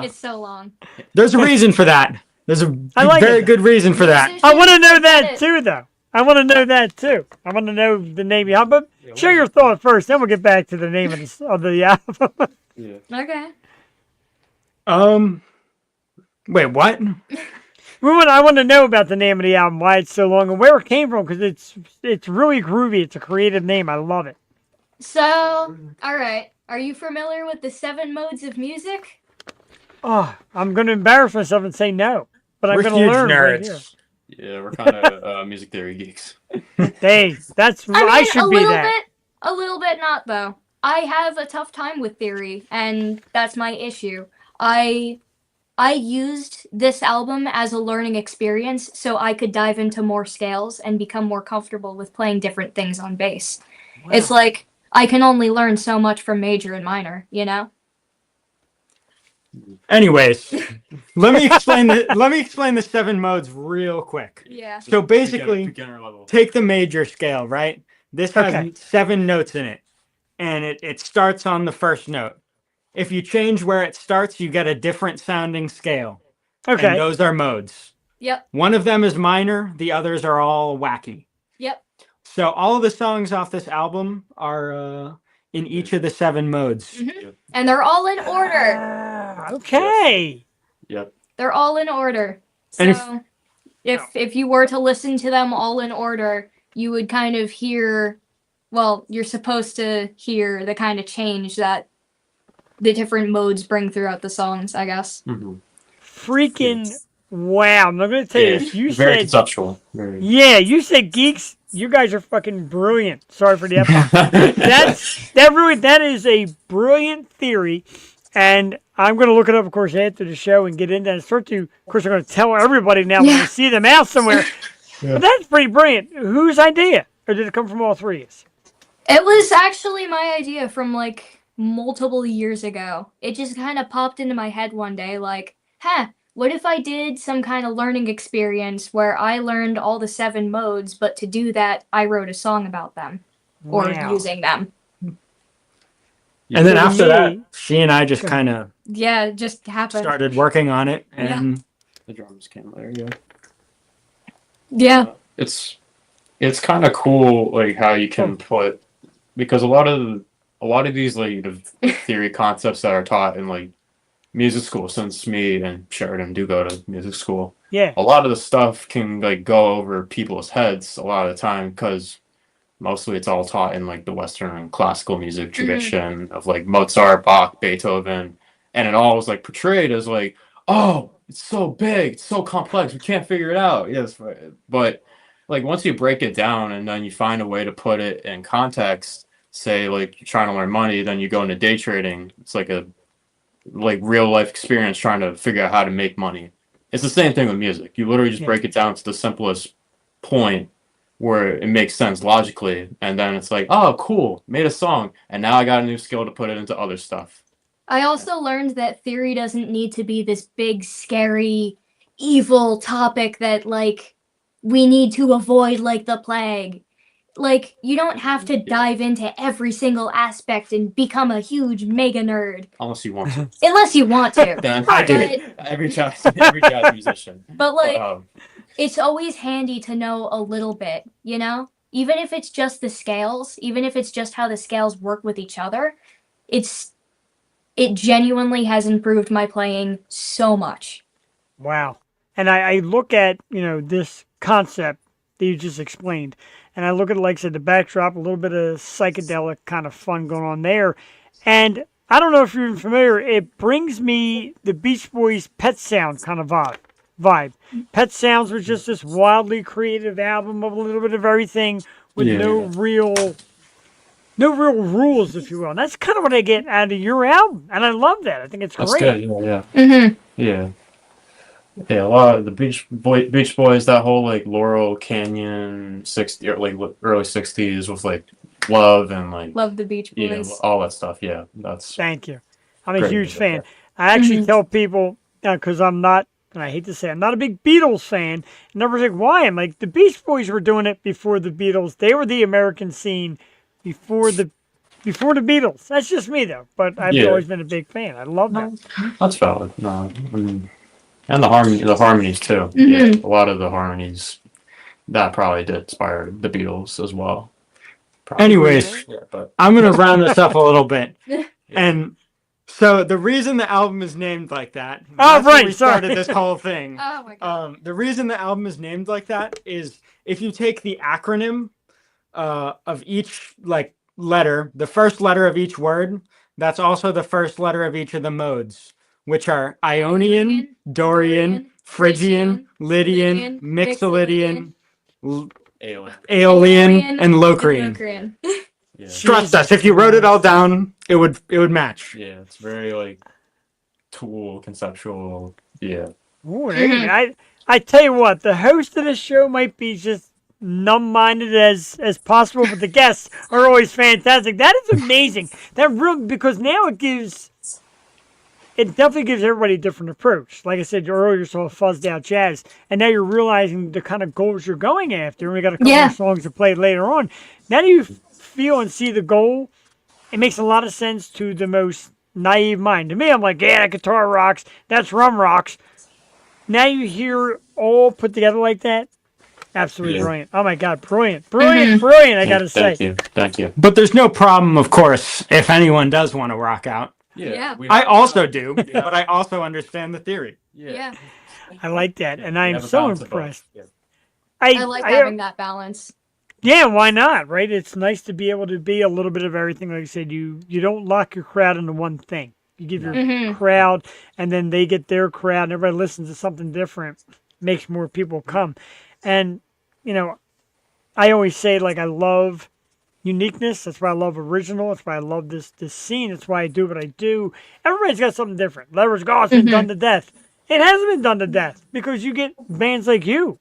It's so long. There's a reason for that. There's a I like very it. good reason for that. I want to know Musicians that get it. too, though. I want to know that too. I want to know the name. But share your thought first, then we'll get back to the name of the album. Yeah. Okay. Wait, what? I want to know about the name of the album, why it's so long, and where it came from, because it's really groovy. It's a creative name. I love it. So, all right. Are you familiar with the 7 modes of music? Oh, I'm going to embarrass myself and say no, but I'm We're going to huge learn right nerds. Yeah, we're kind of music theory geeks. here. Hey, that's I mean, I should a be little that. bit. A little bit not, though. I have a tough time with theory, and that's my issue. I used this album as a learning experience so I could dive into more scales and become more comfortable with playing different things on bass. It's like I can only learn so much from major and minor, you know? Anyways, let me explain the 7 modes real quick. Yeah. So basically, beginner level. take the major scale, right? This has Okay. 7 notes in it, and it starts on the first note. If you change where it starts, you get a different sounding scale. And Okay. those are modes. Yep. One of them is minor, the others are all wacky. Yep. So all of the songs off this album are in each of the 7 modes. Mm-hmm. And they're all in order. Okay. Yep. They're all in order. And So if you were to listen to them all in order, you would kind of hear, well, you're supposed to hear the kind of change that the different modes bring throughout the songs, I guess. Mm-hmm. Freaking wow. I'm not going to tell you this. You very said, conceptual. Very... yeah, you said geeks. You guys are fucking brilliant. Sorry for the episode. That is a brilliant theory. And I'm going to look it up, of course, after the show and get into it. And start to, of course, I'm going to tell everybody now when I see them out somewhere. Yeah. But that's pretty brilliant. Whose idea? Or did it come from all three? It was actually my idea from like multiple years ago. It just kind of popped into my head one day like, what if I did some kind of learning experience where I learned all the 7 modes, but to do that, I wrote a song about them or Wow. using them. And then For after me- that, she and I just kind of Yeah, it just happened. started working on it. And The drums came later. Yeah. Yeah. It's kind of cool, like how you can put, because a lot of these like the theory concepts that are taught in like music school, since me and Sheridan do go to music school, Yeah. a lot of the stuff can like go over people's heads a lot of the time because mostly it's all taught in like the Western and classical music tradition of like Mozart, Bach, Beethoven, and it all was like portrayed as like, oh, it's so big, it's so complex, we can't figure it out. Yes, but like once you break it down and then you find a way to put it in context, say like you're trying to learn money, then you go into day trading. It's like a real life experience trying to figure out how to make money. It's the same thing with music. You literally just break it down to the simplest point where it makes sense logically, and then it's like, oh, cool, made a song, and now I got a new skill to put it into other stuff. I also learned that theory doesn't need to be this big, scary, evil topic that, like, we need to avoid like the plague. Like, you don't have to dive into every single aspect and become a huge mega nerd. Unless you want to. Unless you want to. Then I do. every jazz musician. But, like, Um, it's always handy to know a little bit, you know? Even if it's just the scales, even if it's just how the scales work with each other, it genuinely has improved my playing so much. Wow. And I look at, this concept that you just explained, and I look at, like I said, the backdrop, a little bit of psychedelic kind of fun going on there. And I don't know if you're familiar, it brings me the Beach Boys' Pet Sound kind of vibe. Pet Sounds was just this wildly creative album of a little bit of everything with Yeah. no no real rules, if you will. And that's kind of what I get out of your album, and I love that. I think it's That's great. good. Yeah, Mm-hmm. yeah, yeah. A lot of the Beach Boys, that whole like Laurel Canyon 60 or like early 60s with like Love and like Love the Beach Boys. all that stuff. Yeah, that's Thank you. I'm a great huge music, fan. yeah. I actually Mhm. tell people, because I'm not, and I hate to say it, I'm not a big Beatles fan. And everyone's like, why? I'm like, the Beach Boys were doing it before the Beatles. They were the American scene before the Beatles. That's just me, though. But I've Yeah. always been a big fan. I love that. That's valid. No, I mean, and the harmonies too. Mhm. Yeah, a lot of the harmonies that probably did inspire the Beatles as well. Probably. Anyways, Yeah, but I'm gonna round this up a little bit. And so the reason the album is named like that, that's when right, we sorry. started this whole thing. Oh my god. The reason the album is named like that is if you take the acronym of each like letter, the first letter of each word, that's also the first letter of each of the modes, which are Ionian, Dorian, Phrygian, Lydian, Mixolydian, Aeolian, and Locrian. Locrian. yeah, Trust us, if you wrote it all down, it would match. yeah, it's very like Tool conceptual. Yeah, Ooh, there you go. I tell you what, the host of the show might be just numb-minded as possible, but the guests are always fantastic. That is amazing. That really, because now it definitely gives everybody a different approach. Like I said, you earlier saw fuzzed out jazz, and now you're realizing the kind of goals you're going after. And we got a couple Yeah. more songs to play later on. Now you feel and see the goal. It makes a lot of sense to the most naive mind. To me, I'm like, yeah, that guitar rocks. That's rum rocks. Now you hear all put together like that. Absolutely Yeah. brilliant. Oh my God, brilliant, brilliant, brilliant. I gotta say. Thank you. But there's no problem, of course, if anyone does want to rock out. Yeah. I also do, but I also understand the theory. Yeah. I like that, and I We am have a so balance of both. impressed. Yeah. I like having that balance. Yeah, why not? Right? It's nice to be able to be a little bit of everything. Like I said, you don't lock your crowd into one thing. You give your Mhm. crowd, and then they get their crowd, and everybody listens to something different. Makes more people come, and you know, I always say like I love uniqueness. That's why I love original. That's why I love this scene. That's why I do what I do. Everybody's got something different. Leverage, oh, it's been done to death. It hasn't been done to death because you get bands like you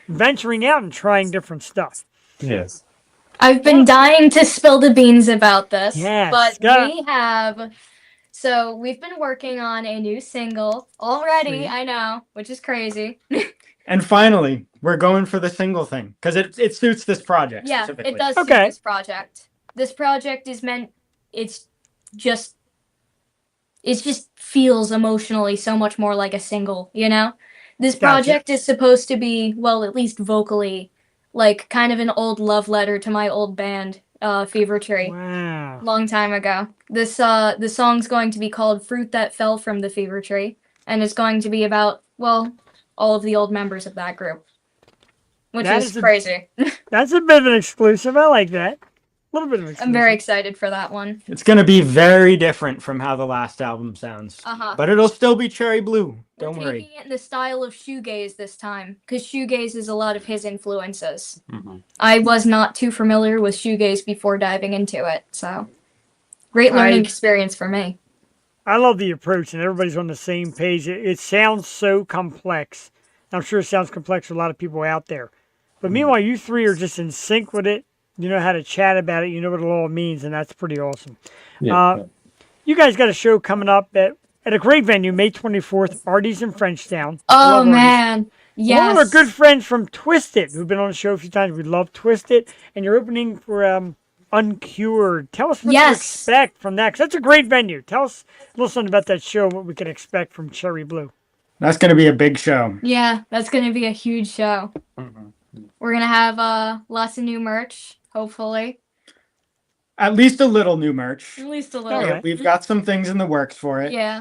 venturing out and trying different stuff. Yes. I've been dying to spill the beans about this. Yes, But go. we've been working on a new single already, Sweet. I know, which is crazy. And finally, we're going for the single thing because it suits this project. Yeah, specifically. it does suit Okay. this project. This project is meant it just feels emotionally so much more like a single, you know? This Gotcha. project is supposed to be, well, at least vocally, like kind of an old love letter to my old band, Fever Tree. Wow. Long time ago. The song's going to be called Fruit That Fell from the Fever Tree, and it's going to be about, well, all of the old members of that group. Which That is is a- crazy. That's a bit of an exclusive. I like that. A little bit of an exclusive. I'm very excited for that one. It's going to be very different from how the last album sounds. Uh-huh. But it'll still be Cherry Blue. Don't We're worry. taking it in the style of shoegaze this time, because shoegaze is a lot of his influences. Mhm. I was not too familiar with shoegaze before diving into it, so great learning experience for me. I love the approach, and everybody's on the same page. It sounds so complex. I'm sure it sounds complex for a lot of people out there. But meanwhile, you three are just in sync with it. You know how to chat about it. You know what it all means, and that's pretty awesome. Yeah. You guys got a show coming up at a great venue, May 24th, Artie's in Frenchtown. Oh Love Artie's. man, One yes. of our good friends from Twisted, who've been on the show a few times. We love Twisted, and you're opening for Uncured. Tell us what to Yes. expect from that, 'cause that's a great venue. Tell us a little something about that show and what we can expect from Cherry Blu. That's going to be a big show. Yeah, that's gonna be a huge show. Mhm. We're gonna have lots of new merch, hopefully. At least a little new merch. At least a All little. right. We've got some things in the works for it. Yeah.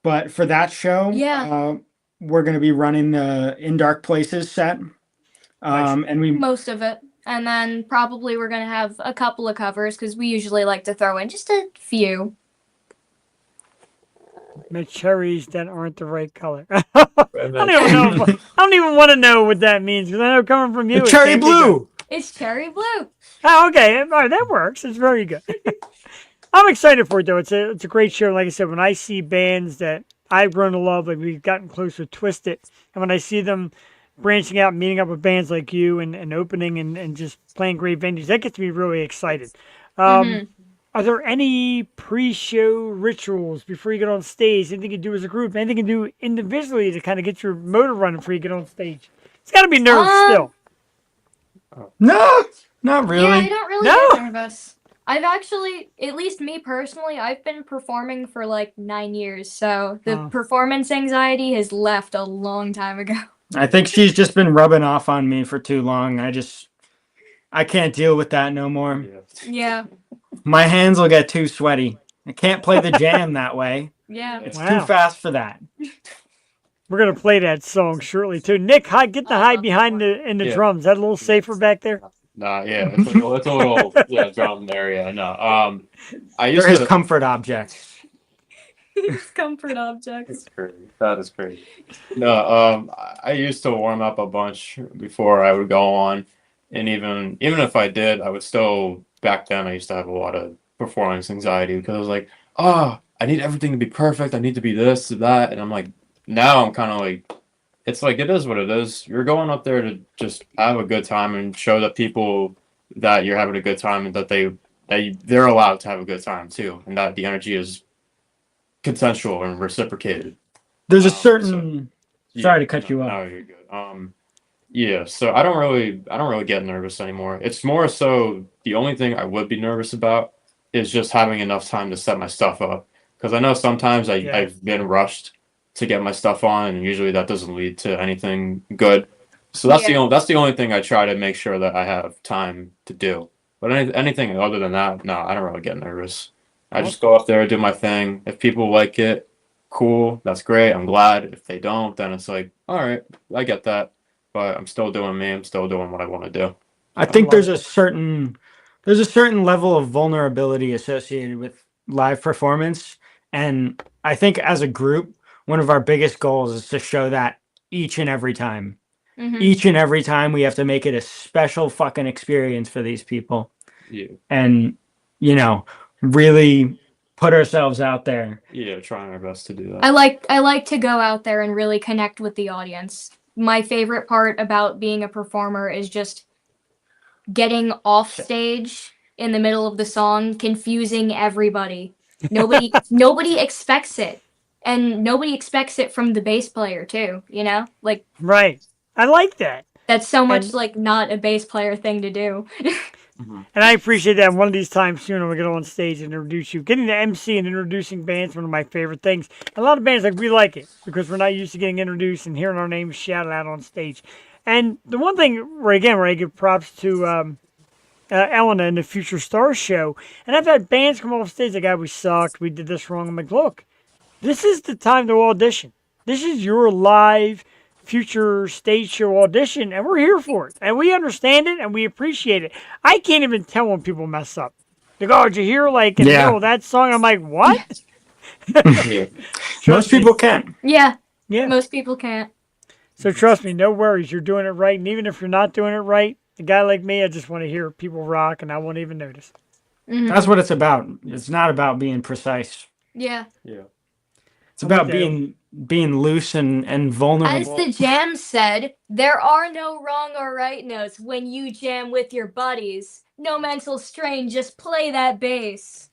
But for that show, Yeah. we're going to be running the In Dark Places set. And we Most of it. And then probably we're gonna have a couple of covers because we usually like to throw in just a few. The cherries that aren't the right color. I don't even want to know what that means, because I know coming from you, the it Cherry can't be good. Blue. It's Cherry Blue. Oh, okay. All right, that works. It's very good. I'm excited for it though. It's a great show. Like I said, when I see bands that I've grown to love, like we've gotten close with Twisted, and when I see them branching out, meeting up with bands like you, and opening and just playing great venues, that gets me really excited. Hmm. Are there any pre-show rituals before you get on stage? Anything you do as a group? Anything you do individually to kind of get your motor running before you get on stage? It's got to be nerves Um, still. No, not Yeah, I really. don't really No. get nervous. I've actually, at least me personally, I've been performing for like 9 years, so the Oh. performance anxiety has left a long time ago. I think she's just been rubbing off on me for too long. I can't deal with that no more. Yeah. Yeah, My hands will get too sweaty. I can't play the jam that way. yeah. It's Wow. too fast for that. We're gonna play that song shortly too. Nick, get the high behind the Yeah. drums. Is that a little safer back there? Nah, yeah, it's a little drum area. No, I used They're his to. comfort objects. Comfort objects. That's crazy. That is crazy. No, I used to warm up a bunch before I would go on, and even if I did, I would still back then I used to have a lot of performance anxiety because I was like, oh, I need everything to be perfect. I need to be this, that, and I'm like, now I'm kind of like, it's like it is what it is. You're going up there to just have a good time and show the people that you're having a good time and that they're allowed to have a good time too, and that the energy is consensual and reciprocated. There's a So, certain. yeah, Sorry to cut you no, off. no, you're good. Yeah, so I don't really get nervous anymore. It's more so the only thing I would be nervous about is just having enough time to set my stuff up. Because I know sometimes Yeah. I've been rushed to get my stuff on, and usually that doesn't lead to anything good. So that's the only thing I try to make sure that I have time to do. But anything other than that, no, I don't really get nervous. I just go up there, do my thing. If people like it, cool, that's great. I'm glad. If they don't, then it's like, all right, I get that. But I'm still doing me. I'm still doing what I want to do. I think love there's a certain level of vulnerability associated with live performance, and I think as a group, one of our biggest goals is to show that each and every time. Hmm. Each and every time we have to make it a special fucking experience for these people, Yeah, and really put ourselves out there. yeah, trying our best to do that. I like to go out there and really connect with the audience. My favorite part about being a performer is just getting off stage in the middle of the song, confusing everybody. Nobody expects it. And nobody expects it from the bass player too, you know? Like Right. I like that. that's so much And- like not a bass player thing to do. And I appreciate that. One of these times soon, when we get on stage and introduce you, getting to MC and introducing bands, one of my favorite things. A lot of bands, like, we like it because we're not used to getting introduced and hearing our names shouted out on stage. And the one thing where I give props to Elena in the Future Stars show, and I've had bands come off stage like, we sucked, we did this wrong. I'm like, look, this is the time to audition. This is your live future stage show audition, and we're here for it. And we understand it, and we appreciate it. I can't even tell when people mess up. They go, did you hear, like, in the Yeah. middle of that song? I'm like, what? Yeah, Most people can. Yeah, Yeah. most people can't. So trust me, no worries. You're doing it right. And even if you're not doing it right, a guy like me, I just want to hear people rock, and I won't even notice. Mhm. That's what it's about. It's not about being precise. Yeah. yeah. It's about Okay. being loose and As vulnerable. the jam said, there are no wrong or right notes when you jam with your buddies. No mental strain, just play that bass.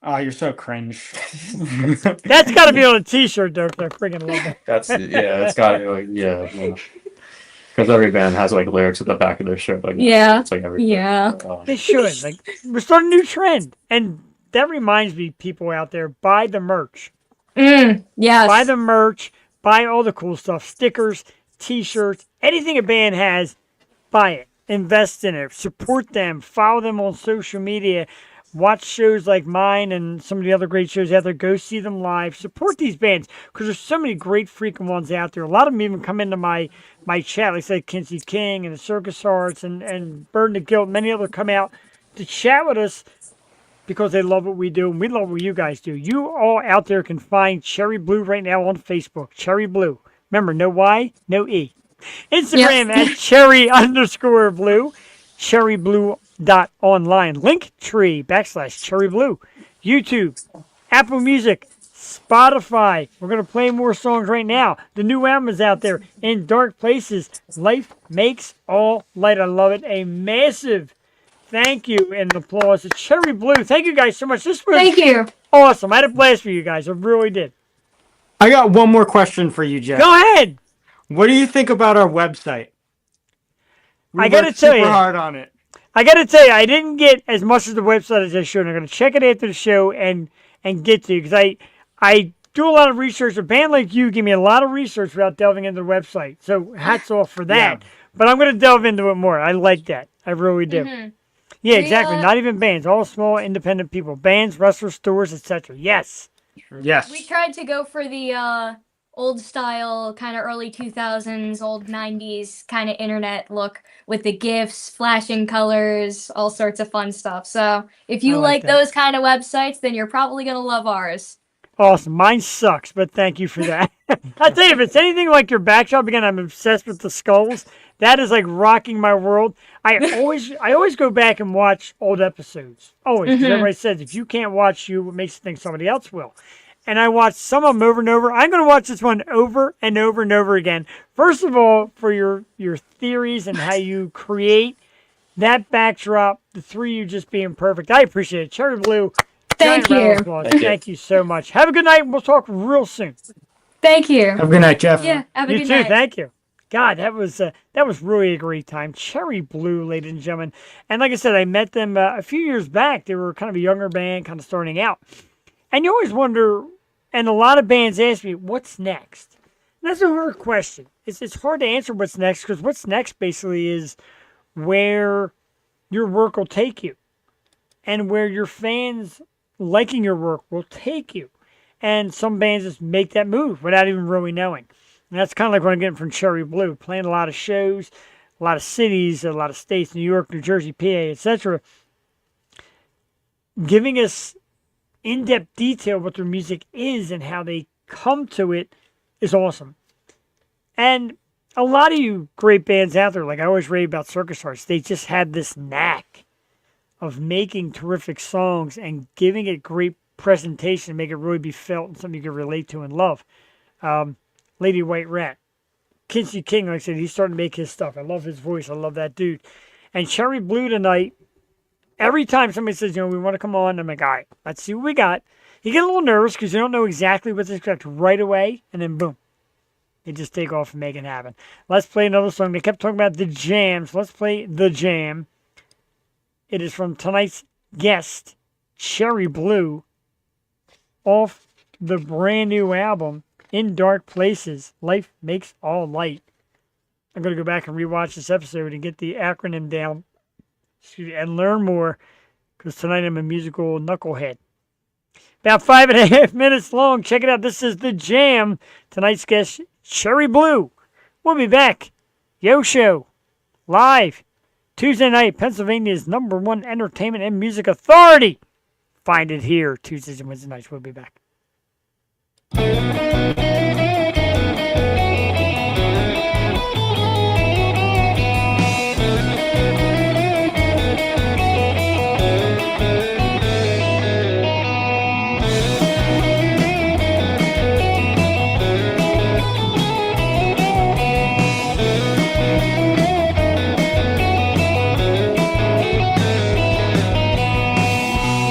Oh, you're so cringe. That's got to be on a T-shirt, though, if I freaking love it. That's it's gotta be like because every band has like lyrics at the back of their shirt. Like Yeah. it's like every Yeah. They should. Like, we're starting a new trend. And that reminds me, people out there, buy the merch. Yes. Buy the merch. Buy all the cool stuff. Stickers, T-shirts, anything a band has, buy it. Invest in it. Support them. Follow them on social media. Watch shows like mine and some of the other great shows out there. Go see them live. Support these bands because there's so many great freaking ones out there. A lot of them even come into my chat, like say Kinsey King and the Circus Hearts and Burden of Guilt. Many others come out to chat with us because they love what we do and we love what you guys do. You all out there can find Cherri Blu right now on Facebook. Cherri Blu. Remember, no Y, no E. Instagram at Cherri_Blue. cherryblu.online, Linktree / Cherri Blu, YouTube, Apple Music, Spotify. We're going to play more songs right now. The new album is out there, In Dark Places. Life Makes All Light. I love it. A massive thank you and applause to Cherri Blu. Thank you guys so much. This was Thank you. awesome. I had a blast for you guys. I really did. I got one more question for you, Jeff. Go ahead. What do you think about our website? I gotta worked tell super you. hard on it. I got to tell you, I didn't get as much of the website as I should. I'm going to check it after the show and get to you because I do a lot of research. A band like you give me a lot of research without delving into the website. So hats off for that. Yeah. But I'm going to delve into it more. I like that. I really do. Mhm. Yeah, We, exactly. Not even bands. All small, independent people. Bands, wrestlers, stores, etc. Yes. Yes. We tried to go for the old style, kind of early 2000s, old 90s kind of internet look with the GIFs, flashing colors, all sorts of fun stuff. So if you I like like that. those kind of websites, then you're probably going to love ours. Awesome. Mine sucks, but thank you for that. I tell you, if it's anything like your backshop, again, I'm obsessed with the skulls. That is like rocking my world. I always go back and watch old episodes. Always. 'Cause everybody says if you can't watch you, it makes you think somebody else will. And I watched some of them over and over. I'm going to watch this one over and over and over again. First of all, for your theories and how you create that backdrop, the three of you just being perfect. I appreciate it. Cherri Blu. Thank giant round of you. applause. Thank you so much. Have a good night. We'll talk real soon. Thank you. Have a good night, Jeff. Yeah, have a You good too. night. Thank you. God, that was really a great time. Cherri Blu, ladies and gentlemen. And like I said, I met them a few years back. They were kind of a younger band, kind of starting out. And you always wonder, and a lot of bands ask me, what's next? And that's a hard question. It's hard to answer what's next because what's next basically is where your work will take you and where your fans liking your work will take you. And some bands just make that move without even really knowing. And that's kind of like what I'm getting from Cherri Blu, playing a lot of shows, a lot of cities, a lot of states, New York, New Jersey, PA, etc. Giving us in-depth detail what their music is and how they come to it is awesome. And a lot of you great bands out there, like I always rave about Circus Hearts, they just had this knack of making terrific songs and giving it great presentation to make it really be felt and something you can relate to and love. Lady White Rat. Kinsey King, like I said, he's starting to make his stuff. I love his voice. I love that dude. And Cherri Blu tonight, every time somebody says, we want to come on, I'm like, all right, let's see what we got. You get a little nervous because you don't know exactly what to expect right away, and then boom. They just take off and make it happen. Let's play another song. They kept talking about the jams. Let's play The Jam. It is from tonight's guest, Cherri Blu, off the brand new album, In Dark Places, Life Makes All Light. I'm going to go back and rewatch this episode and get the acronym down and learn more because tonight I'm a musical knucklehead. About 5.5 minutes long. Check it out. This is The Jam. Tonight's guest, Cherri Blu. We'll be back. Yo Show. Live. Tuesday night, Pennsylvania's #1 entertainment and music authority. Find it here. Tuesdays and Wednesday nights. We'll be back.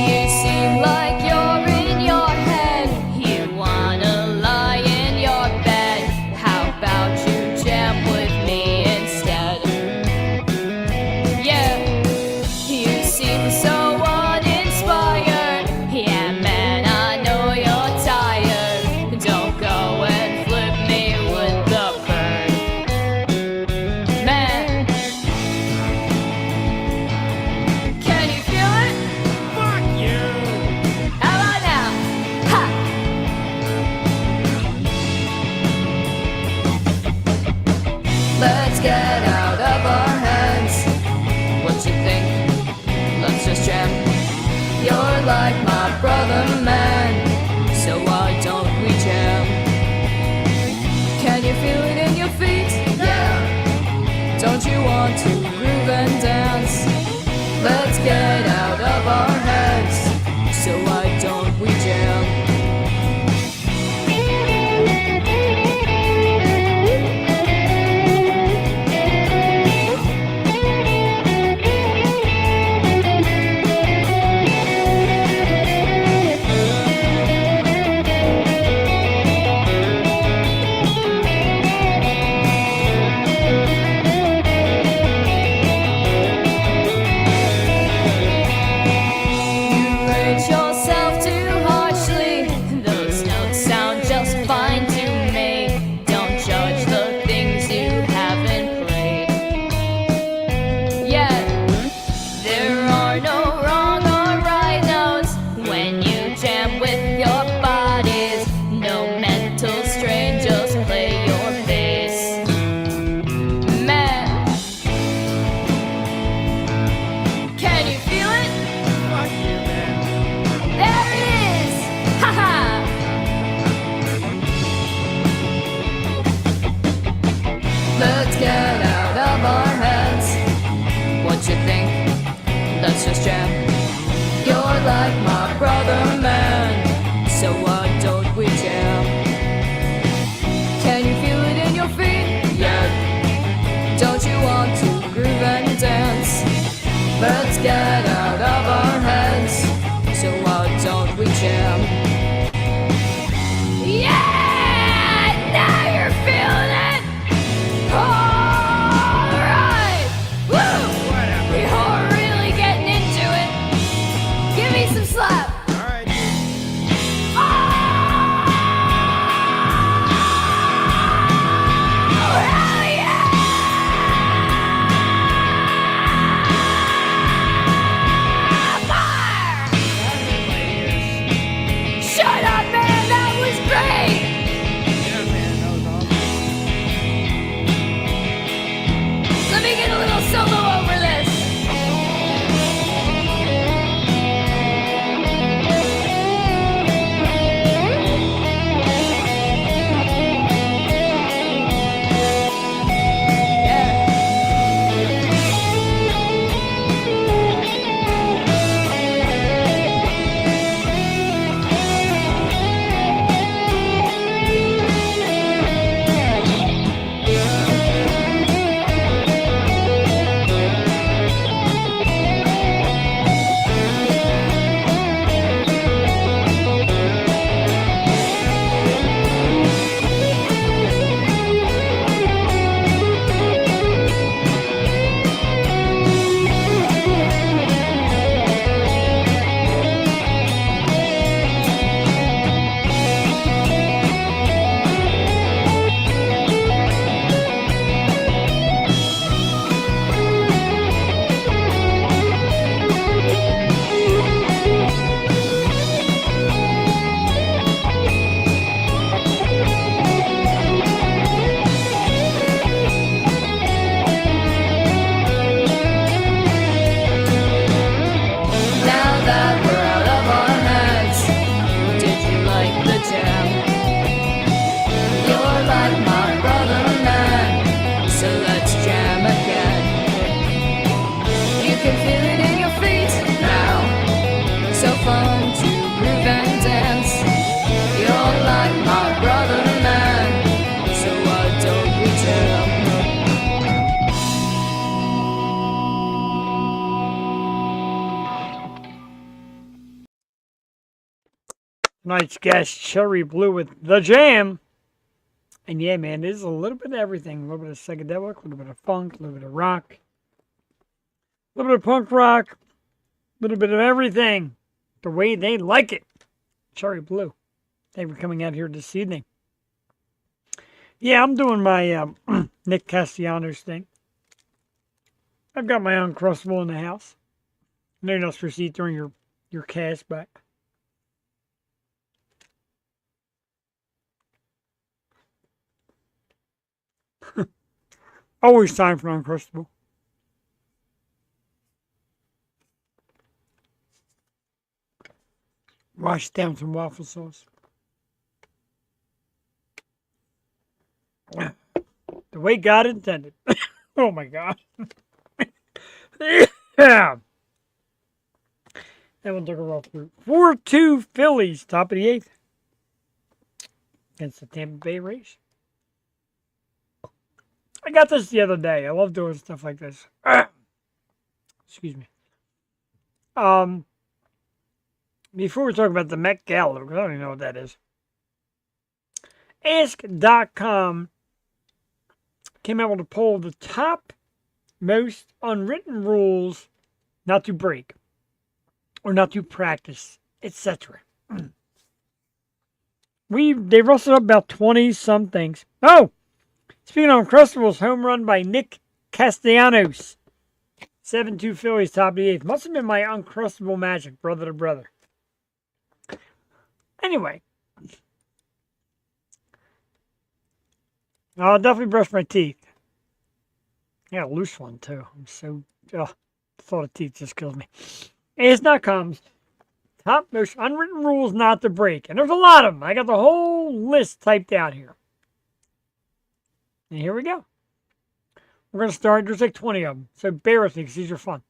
You seem like you're in your head. You wanna lie in your bed. How about you jam with me instead? Yeah, you seem so uninspired. Yeah, man, I know you're tired. Don't go and flip me with the bird. Man, can you feel it? How about now? Ha! Let's get out of our heads. What you think? Let's just jam. You're like my brother, man. So why don't we jam? Can you feel it in your feet? Yeah. Don't you want to groove and dance? get out of our heads. So why don't we jam? Let's get out of our heads. What you think? Let's just jam. You're like my brother, man. So why don't we jam? Can you feel it in your feet? Yeah. Don't you want to groove and dance? Let's get out of our heads. So why don't we jam? Yeah! Now you're feeling it! Alright! Woo! You're really getting into it. Give me some slap. Alright. Oh, hell yeah! Fire! Shut up, man! That was great! Yeah, man, that was awesome. Let me get a little solo over this. Now that we're out of our heads, did you like the jam? You're like my brother, man, so let's jam again. You can feel it in your feet now, so fun to groove and dance. You're like my brother, man, so why don't we jam? Tonight's guest, Cherri Blu with The Jam. And yeah, man, it is a little bit of everything. A little bit of psychedelic, a little bit of funk, a little bit of rock, a little bit of punk rock, a little bit of everything. The way they like it. Cherri Blu. Thank you for coming out here this evening. Yeah, I'm doing my Nick Castellanos thing. I've got my Uncrustable in the house. No, you're not supposed to eat during your cast back. Always time for Uncrustable. Wash down some waffle sauce. The way God intended. Oh my God. Yeah. That one took a rough route. 4-2 Phillies, top of the 8th. Against the Tampa Bay Rays. I got this the other day. I love doing stuff like this. Excuse me. Before we talk about the Met Gala, because I don't even know what that is. Ask.com came out with a poll of the top most unwritten rules not to break or not to practice, etc. They rustled up about 20 some things. Oh, speaking of Uncrustables, home run by Nick Castellanos. 7-2 Phillies, top of the 8th. Must have been my Uncrustable magic, brother to brother. Anyway. I'll definitely brush my teeth. I got a loose one, too. I'm so... the thought of teeth just kills me. Ace.com's top most unwritten rules not to break. And there's a lot of them. I got the whole list typed out here. And here we go. We're going to start. There's like 20 of them. So bear with me because these are fun.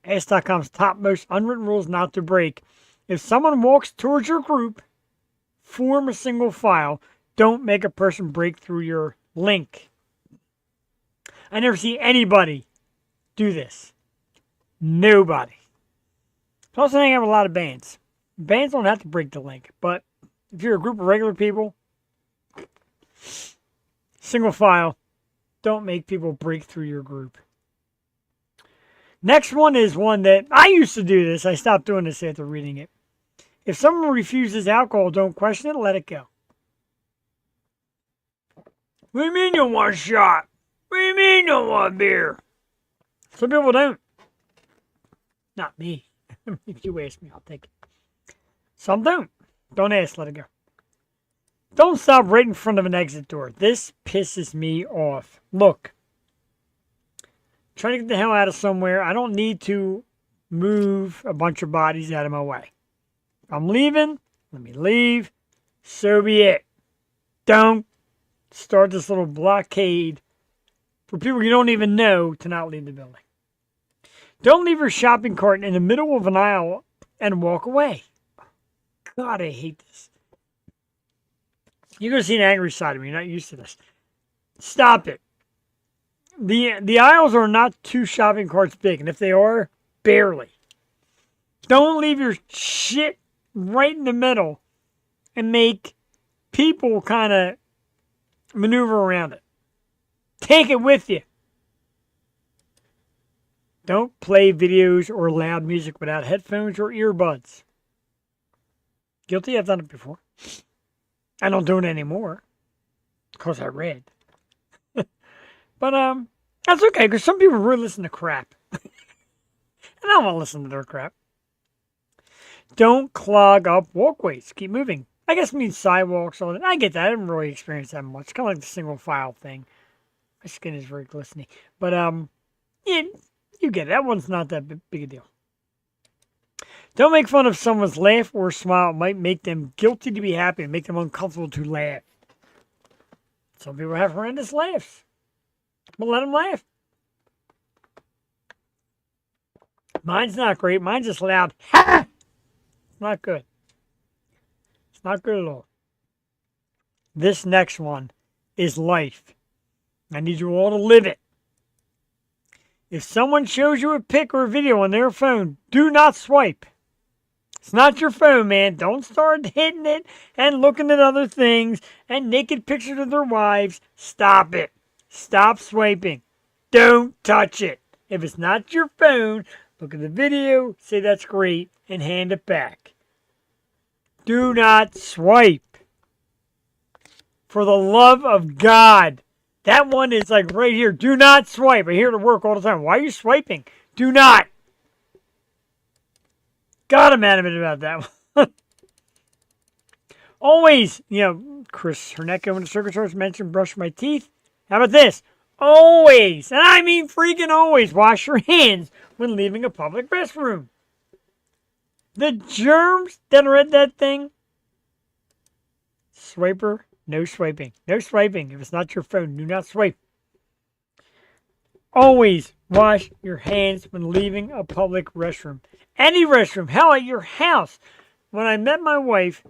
Ace.com's top most unwritten rules not to break. If someone walks towards your group, form a single file. Don't make a person break through your link. I never see anybody do this. Nobody. I also hang out with a lot of bands. Bands don't have to break the link, but if you're a group of regular people, single file, don't make people break through your group. Next one is one that I used to do this. I stopped doing this after reading it. If someone refuses alcohol, don't question it, let it go. What do you mean you want a shot? What do you mean you want a beer? Some people don't. Not me. If you ask me, I'll take it. Some don't. Don't ask, let it go. Don't stop right in front of an exit door. This pisses me off. Look. Trying to get the hell out of somewhere. I don't need to move a bunch of bodies out of my way. If I'm leaving, let me leave. So be it. Don't start this little blockade for people you don't even know to not leave the building. Don't leave your shopping cart in the middle of an aisle and walk away. God, I hate this. You're going to see an angry side of me. You're not used to this. Stop it. The aisles are not 2 shopping carts big, and if they are, barely. Don't leave your shit right in the middle and make people kind of maneuver around it. Take it with you. Don't play videos or loud music without headphones or earbuds. Guilty, I've done it before. I don't do it anymore because I read. But that's okay because some people really listen to crap. And I don't want to listen to their crap. Don't clog up walkways. Keep moving. I guess it means sidewalks. All that. I get that. I didn't really experience that much. It's kind of like the single file thing. My skin is very glistening. But yeah, you get it. That one's not that big a deal. Don't make fun of someone's laugh or smile. It might make them guilty to be happy and make them uncomfortable to laugh. Some people have horrendous laughs. But let them laugh. Mine's not great. Mine's just loud. Ha! It's not good. It's not good at all. This next one is life. I need you all to live it. If someone shows you a pic or a video on their phone, do not swipe. It's not your phone, man. Don't start hitting it and looking at other things and naked pictures of their wives. Stop it. Stop swiping. Don't touch it. If it's not your phone, look at the video, say that's great, and hand it back. Do not swipe. For the love of God. That one is like right here. Do not swipe. I hear it at work all the time. Why are you swiping? Do not. God, I'm adamant about that one. Always, Chris Hernecco in the Circus Horse mentioned brush my teeth. How about this? Always, and I mean freaking always, wash your hands when leaving a public restroom. The germs that are at that thing. Swiper, no swiping. No swiping. If it's not your phone, do not swipe. Always wash your hands when leaving a public restroom. Any restroom. Hell, at your house. When I met my wife,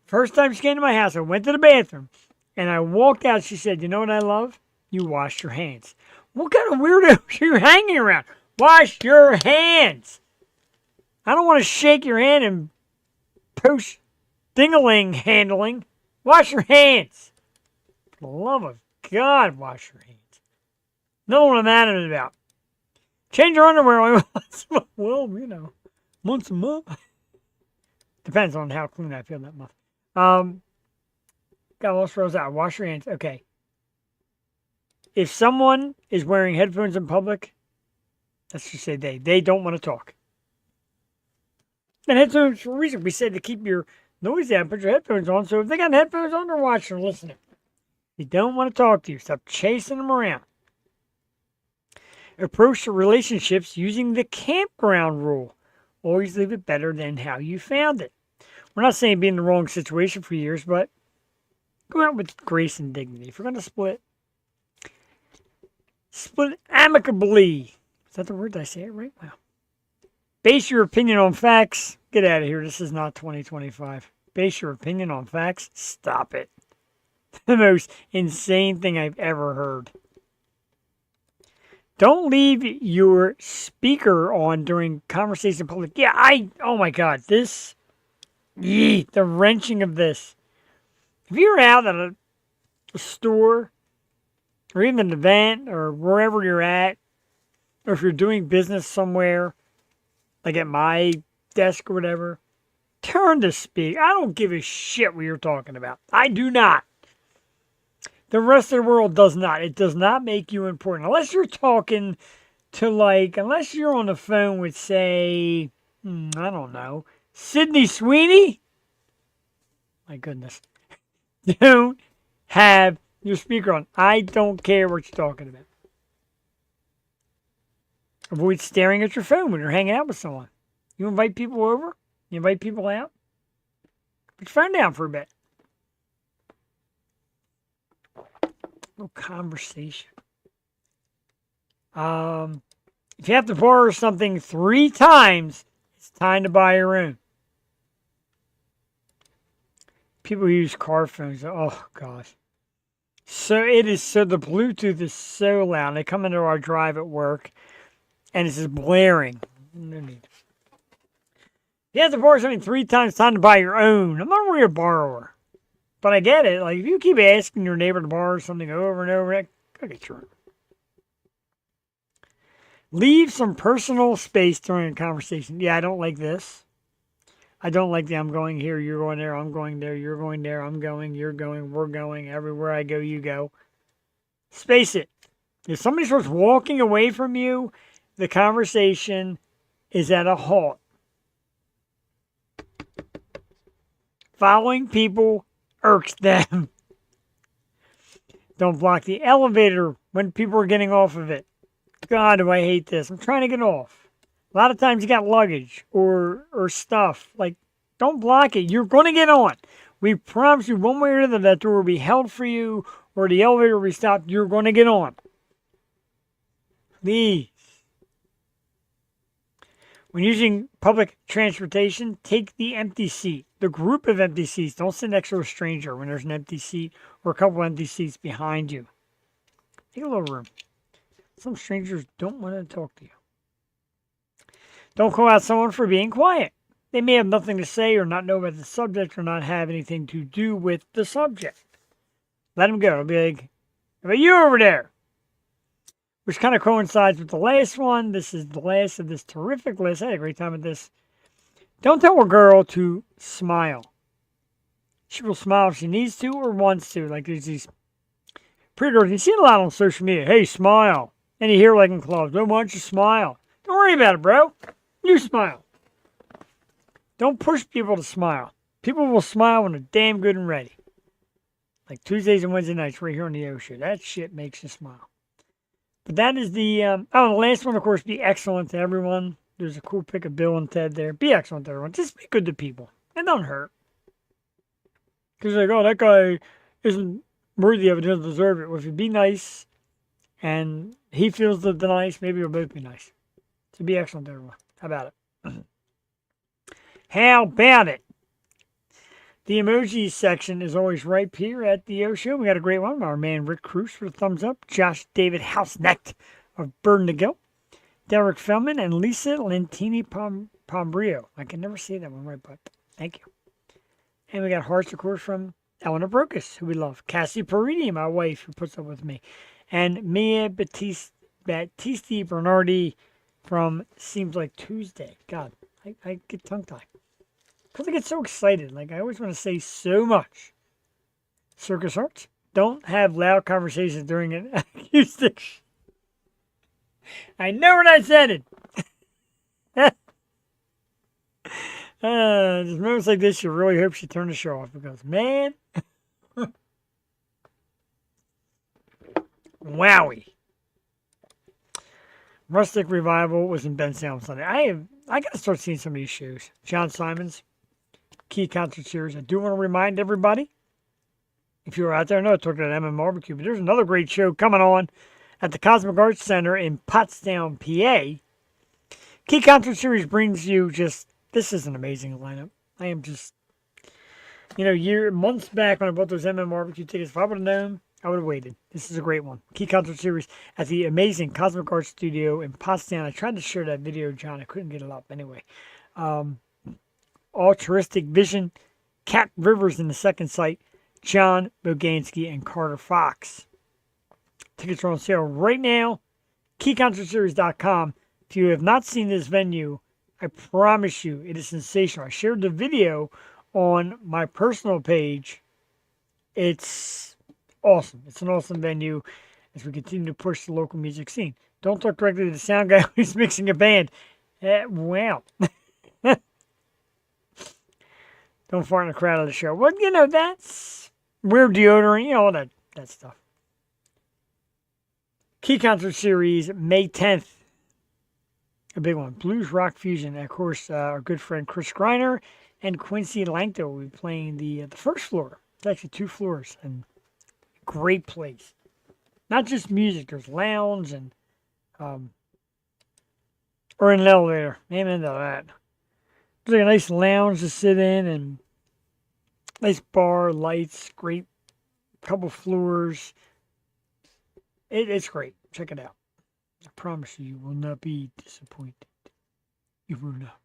first time she came to my house, I went to the bathroom and I walked out. She said, "You know what I love? You wash your hands." What kind of weirdo are you hanging around? Wash your hands. I don't want to shake your hand and post ding-a-ling handling. Wash your hands. For the love of God, wash your hands. Another one I'm adamant about. Change your underwear only once a month. Well, once a month. Depends on how clean I feel that month. Got all throws out. Wash your hands. Okay. If someone is wearing headphones in public, let's just say they don't want to talk. And headphones for a reason. We said to keep your noise down, put your headphones on. So if they got headphones on, they're watching or listening. If you don't want to talk to you, stop chasing them around. Approach the relationships using the campground rule. Always leave it better than how you found it. We're not saying be in the wrong situation for years, but go out with grace and dignity. If we're going to split amicably. Is that the word? Did I say it right? Wow. Base your opinion on facts. Get out of here. This is not 2025. Base your opinion on facts. Stop it. The most insane thing I've ever heard. Don't leave your speaker on during conversation in public. Yeah, oh my God, the wrenching of this. If you're out at a store or even an event or wherever you're at, or if you're doing business somewhere, like at my desk or whatever, turn to speak. I don't give a shit what you're talking about. I do not. The rest of the world does not. It does not make you important. Unless you're talking to unless you're on the phone with, say, I don't know, Sydney Sweeney. My goodness. Don't have your speaker on. I don't care what you're talking about. Avoid staring at your phone when you're hanging out with someone. You invite people over. You invite people out. Put your phone down for a bit. No conversation. If you have to borrow something 3 times, it's time to buy your own. People use car phones. Oh, gosh. So the Bluetooth is so loud. They come into our drive at work, and it's just blaring. No need. If you have to borrow something 3 times, it's time to buy your own. I'm not really a borrower. But I get it. Like, if you keep asking your neighbor to borrow something over and over, go get your own. Leave some personal space during a conversation. Yeah, I don't like this. I don't like the I'm going here, you're going there, I'm going there, you're going there, I'm going, you're going, we're going, everywhere I go, you go. Space it. If somebody starts walking away from you, the conversation is at a halt. Following people irks them. Don't block the elevator when people are getting off of it. God, do I hate this. I'm trying to get off. A lot of times you got luggage or stuff. Like, don't block it. You're going to get on. We promise you one way or another that door will be held for you or the elevator will be stopped. You're going to get on. Please. When using public transportation, take the empty seat. The group of empty seats. Don't sit next to a stranger when there's an empty seat or a couple empty seats behind you. Take a little room. Some strangers don't want to talk to you. Don't call out someone for being quiet. They may have nothing to say or not know about the subject or not have anything to do with the subject. Let them go. It'll be like, how about you over there? Which kind of coincides with the last one. This is the last of this terrific list. I had a great time with this. Don't tell a girl to smile. She will smile if she needs to or wants to. Like there's these pretty girls. You see it a lot on social media. Hey, smile. And you hear like in clubs, oh, why don't you smile? Don't worry about it, bro. You smile. Don't push people to smile. People will smile when they're damn good and ready. Like Tuesdays and Wednesday nights right here on the ocean. That shit makes you smile. But that is the last one, of course, be excellent to everyone. There's a cool pic of Bill and Ted there. Be excellent to everyone. Just be good to people. And don't hurt. Because like, oh, that guy isn't worthy of it, doesn't deserve it. Well, if you be nice and he feels the nice, maybe we'll both be nice. To be excellent, everyone. How about it? How about it? The emoji section is always right here at the O Show. We got a great one. Our man Rick Cruz for the thumbs up. Josh David Housenecht of Burden to Go. Derek Feldman and Lisa Lentini Pombrio. I can never say that one right, but thank you. And we got hearts, of course, from Eleanor Brocus, who we love. Cassie Parini, my wife, who puts up with me. And Mia Battisti Bernardi from Seems Like Tuesday. God, I get tongue-tied. Because I get so excited. Like, I always want to say so much. Circus Arts. Don't have loud conversations during an acoustic. I know when I said it. Just moments like this, you really hope she turned the show off. Because, man. Wowie. Rustic Revival was in Bensalem Sunday. I got to start seeing some of these shows. John Simon's Key Concert Series. I do want to remind everybody, if you're out there, I know I talked about MM Barbecue, but there's another great show coming on at the Cosmic Arts Center in Pottstown, PA. Key Concert Series brings you this is an amazing lineup. I am just, months back when I bought those MM Barbecue tickets, if I would have known, I would have waited. This is a great one. Key Concert Series at the amazing Cosmic Arts Studio in Pottstown. I tried to share that video, John. I couldn't get it up anyway. Altruistic Vision, Cat Rivers in the second site, John Bogansky and Carter Fox. Tickets are on sale right now. KeyConcertSeries.com. If you have not seen this venue, I promise you it is sensational. I shared the video on my personal page. It's awesome. It's an awesome venue as we continue to push the local music scene. Don't talk directly to the sound guy who's mixing a band. Wow. Don't fart in the crowd of the show. Well, that's weird deodorant, all that stuff. Key Concert Series, May 10th. A big one. Blues Rock Fusion. And of course, our good friend Chris Greiner and Quincy Langto will be playing the first floor. It's actually 2 floors. And great place. Not just music. There's lounge and or an elevator. Amen to that. There's like a nice lounge to sit in and nice bar, lights, great couple floors. It's great. Check it out. I promise you will not be disappointed. You will not.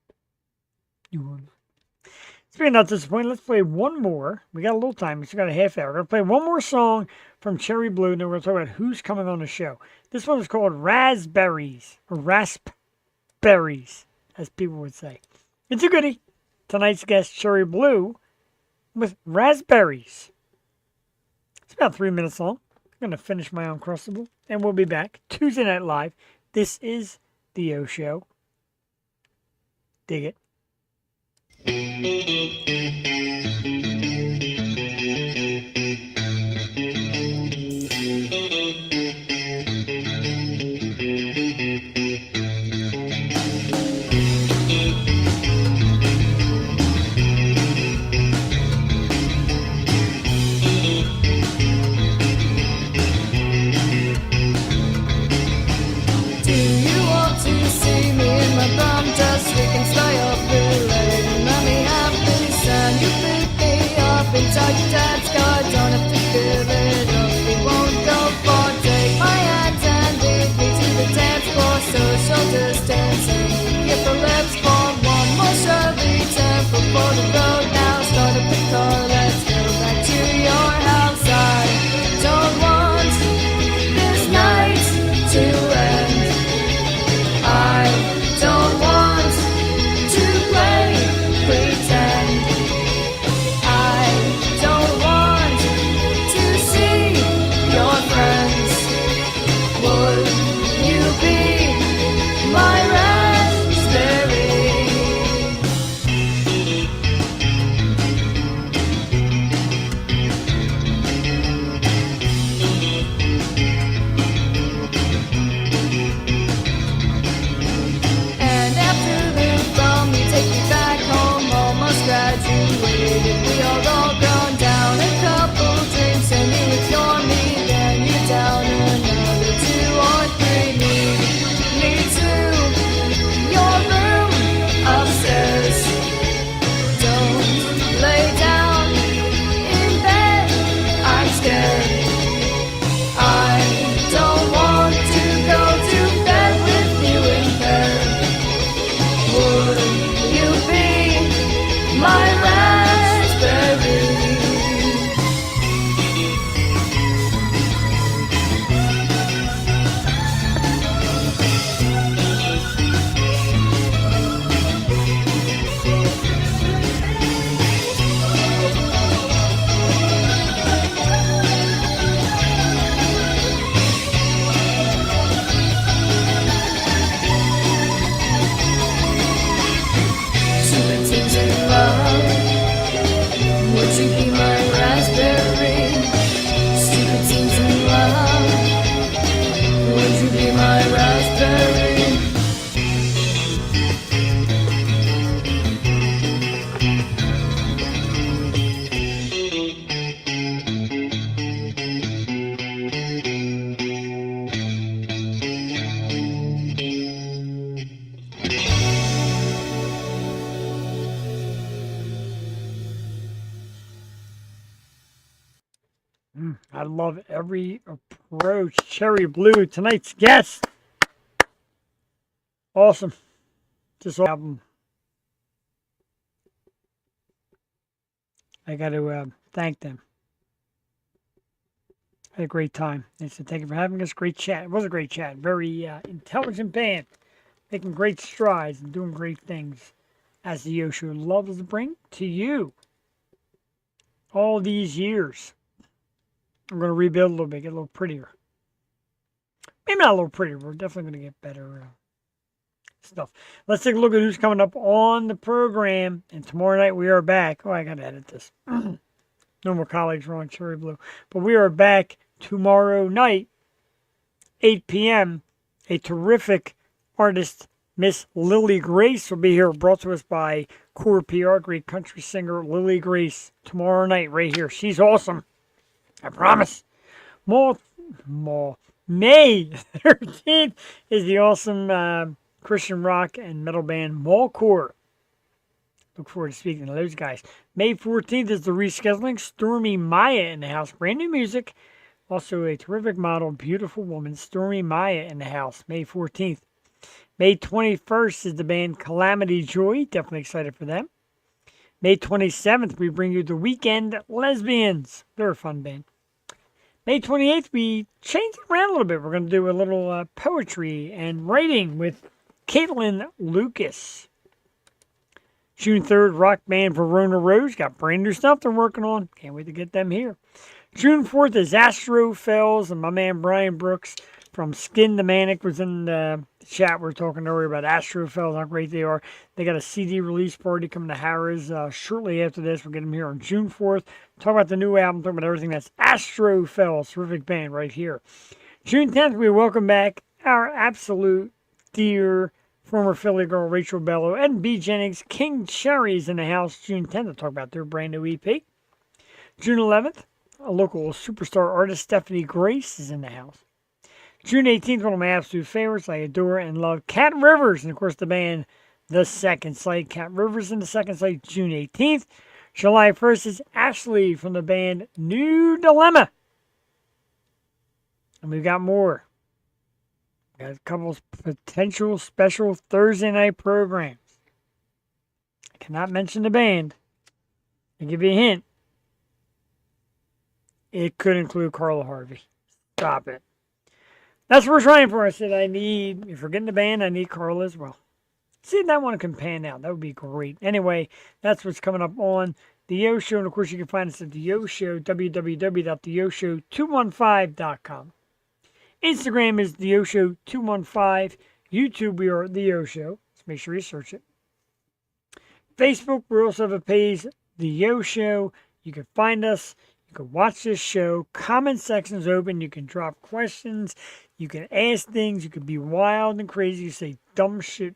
You will not. Speaking of not disappointed, let's play one more. We got a little time. We still got a half hour. We're going to play one more song from Cherri Blu, and then we're going to talk about who's coming on the show. This one is called Raspberries, or Raspberries, as people would say. It's a goodie. Tonight's guest, Cherri Blu, with Raspberries. It's about 3 minutes long. I'm going to finish my Uncrustable, and we'll be back Tuesday Night Live. This is the O Show. Dig it. Inside your dad's car, don't have to give it up. We won't go far. Take my hands and lead me to the dance floor. Social distancing, keep the lips form. One more Shirley Temple for the road now. Start up the car, let's go back to your house. I don't want this night to end. I don't want to play pretend. I don't want love every approach. Cherri Blu, tonight's guest. Awesome. This album. I got to thank them. I had a great time. They said, thank you for having us. Great chat. It was a great chat. Very intelligent band. Making great strides and doing great things. As the Yo Show loves to bring to you. All these years. I'm going to rebuild a little bit. Get a little prettier. Maybe not a little prettier. We're definitely going to get better stuff. Let's take a look at who's coming up on the program. And tomorrow night we are back. Oh, I got to edit this. No more colleagues are on Cherri Blu. But we are back tomorrow night, 8 p.m. A terrific artist, Miss Lily Grace, will be here, brought to us by Core PR, great country singer Lily Grace, tomorrow night right here. She's awesome. I promise. May 13th is the awesome Christian rock and metal band Mallcore. Look forward to speaking to those guys. May 14th is the rescheduling. Stormy Maya in the house. Brand new music. Also a terrific model, beautiful woman. Stormy Maya in the house. May 14th. May 21st is the band Calamity Joy. Definitely excited for them. May 27th, we bring you the Weekend Lesbians. They're a fun band. May 28th, we change it around a little bit. We're going to do a little poetry and writing with Caitlin Lucas. June 3rd, rock band Verona Rose. Got brand new stuff they're working on. Can't wait to get them here. June 4th is Astro Fells, and my man Brian Brooks from Skin the Manic was in the chat. We were talking earlier about Astro Fells, how great they are. They got a CD release party coming to Harrah's shortly after this. We'll get them here on June 4th. Talk about the new album, talk about everything. That's Astro Fells, terrific band right here. June 10th, we welcome back our absolute dear former Philly girl Rachel Bello and B. Jennings. King Cherry's in the house June 10th to talk about their brand new EP. June 11th, a local superstar artist, Stephanie Grace, is in the house. June 18th, one of my absolute favorites. I adore and love Cat Rivers. And, of course, the band The Second Sight. Cat Rivers in The Second Sight, June 18th. July 1st is Ashley from the band New Dilemma. And we've got more. Got a couple of potential special Thursday night programs. I cannot mention the band. I'll give you a hint. It could include Carla Harvey. Stop it. That's what we're trying for. I said if we're getting the band, I need Carla as well. See if that one can pan out. That would be great. Anyway, that's what's coming up on The Yo Show. And, of course, you can find us at The Yo Show, www.theyoshow215.com. Instagram is The Yo Show 215. YouTube, we are The Yo Show. So make sure you search it. Facebook, we also have a page, The Yo Show. You can find us. You can watch this show. Comment section's open. You can drop questions. You can ask things. You can be wild and crazy. You say dumb shit.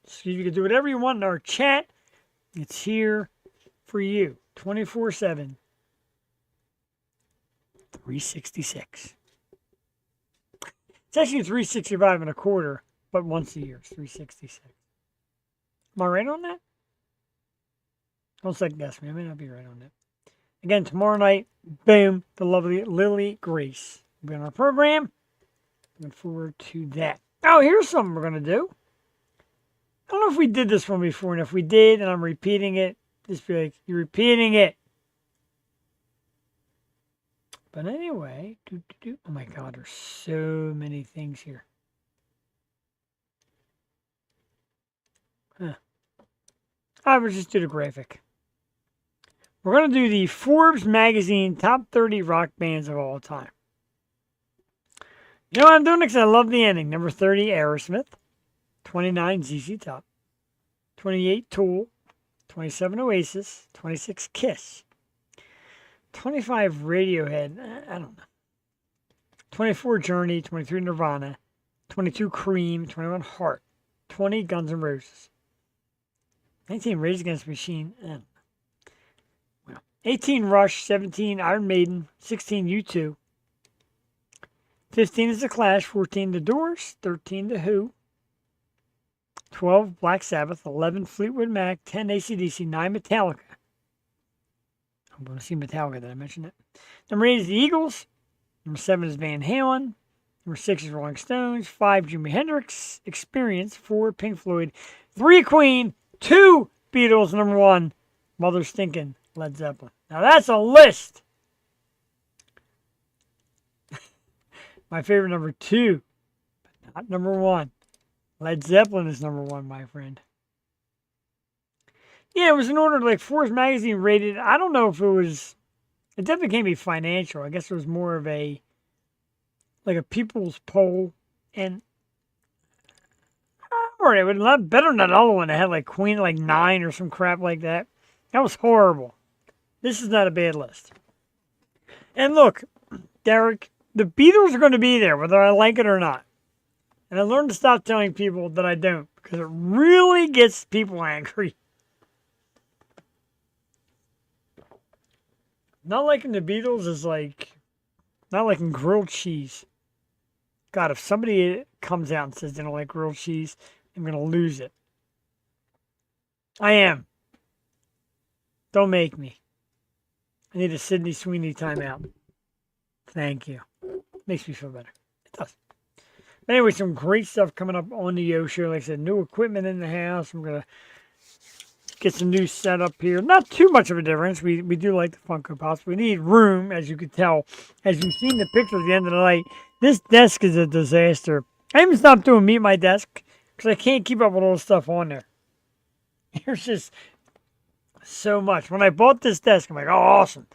So you can do whatever you want in our chat. It's here for you. 24/7. 366. It's actually 365 and a quarter, but once a year. It's 366. Am I right on that? Don't second guess me. I may not be right on that. Again, tomorrow night, boom, the lovely Lily Grace will be on our program. Looking forward to that. Oh, here's something we're going to do. I don't know if we did this one before, and if we did, and I'm repeating it, just be like, you're repeating it. But anyway, oh my God, there's so many things here. I will just do the graphic. We're going to do the Forbes magazine top 30 rock bands of all time. You know what I'm doing? Because I love the ending. Number 30, Aerosmith. 29, ZZ Top. 28, Tool. 27, Oasis. 26, Kiss. 25, Radiohead. I don't know. 24, Journey. 23, Nirvana. 22, Cream. 21, Heart. 20, Guns N' Roses. 19, Rage Against the Machine. 18, Rush. 17, Iron Maiden. 16, U2. 15 is The Clash. 14, The Doors. 13, The Who. 12, Black Sabbath. 11, Fleetwood Mac. 10, AC/DC. 9, Metallica. I'm going to see Metallica. Did I mention that? Number 8 is The Eagles. Number 7 is Van Halen. Number 6 is Rolling Stones. 5, Jimi Hendrix Experience. 4, Pink Floyd. 3, Queen. 2, Beatles. Number 1, Mother Stinkin' Led Zeppelin. Now that's a list. My favorite number 2, but not number 1. Led Zeppelin is number 1, my friend. Yeah, it was in order, like Forbes magazine rated. I don't know if it was. It definitely can't be financial. I guess it was more of a people's poll, and it was a lot better than that other one that had like Queen like 9 or some crap like that. That was horrible. This is not a bad list. And look, Derek, the Beatles are going to be there whether I like it or not. And I learned to stop telling people that I don't because it really gets people angry. Not liking the Beatles is like not liking grilled cheese. God, if somebody comes out and says they don't like grilled cheese, I'm going to lose it. I am. Don't make me. I need a Sydney Sweeney timeout. Thank you. Makes me feel better. It does. But anyway, some great stuff coming up on the Yo Show. Like I said, new equipment in the house. I'm going to get some new setup here. Not too much of a difference. We do like the Funko Pops. We need room, as you could tell. As you've seen the picture at the end of the night, this desk is a disaster. I even stopped doing Meet My Desk because I can't keep up with all the stuff on there. There's just so much. When I bought this desk, I'm like, oh, awesome.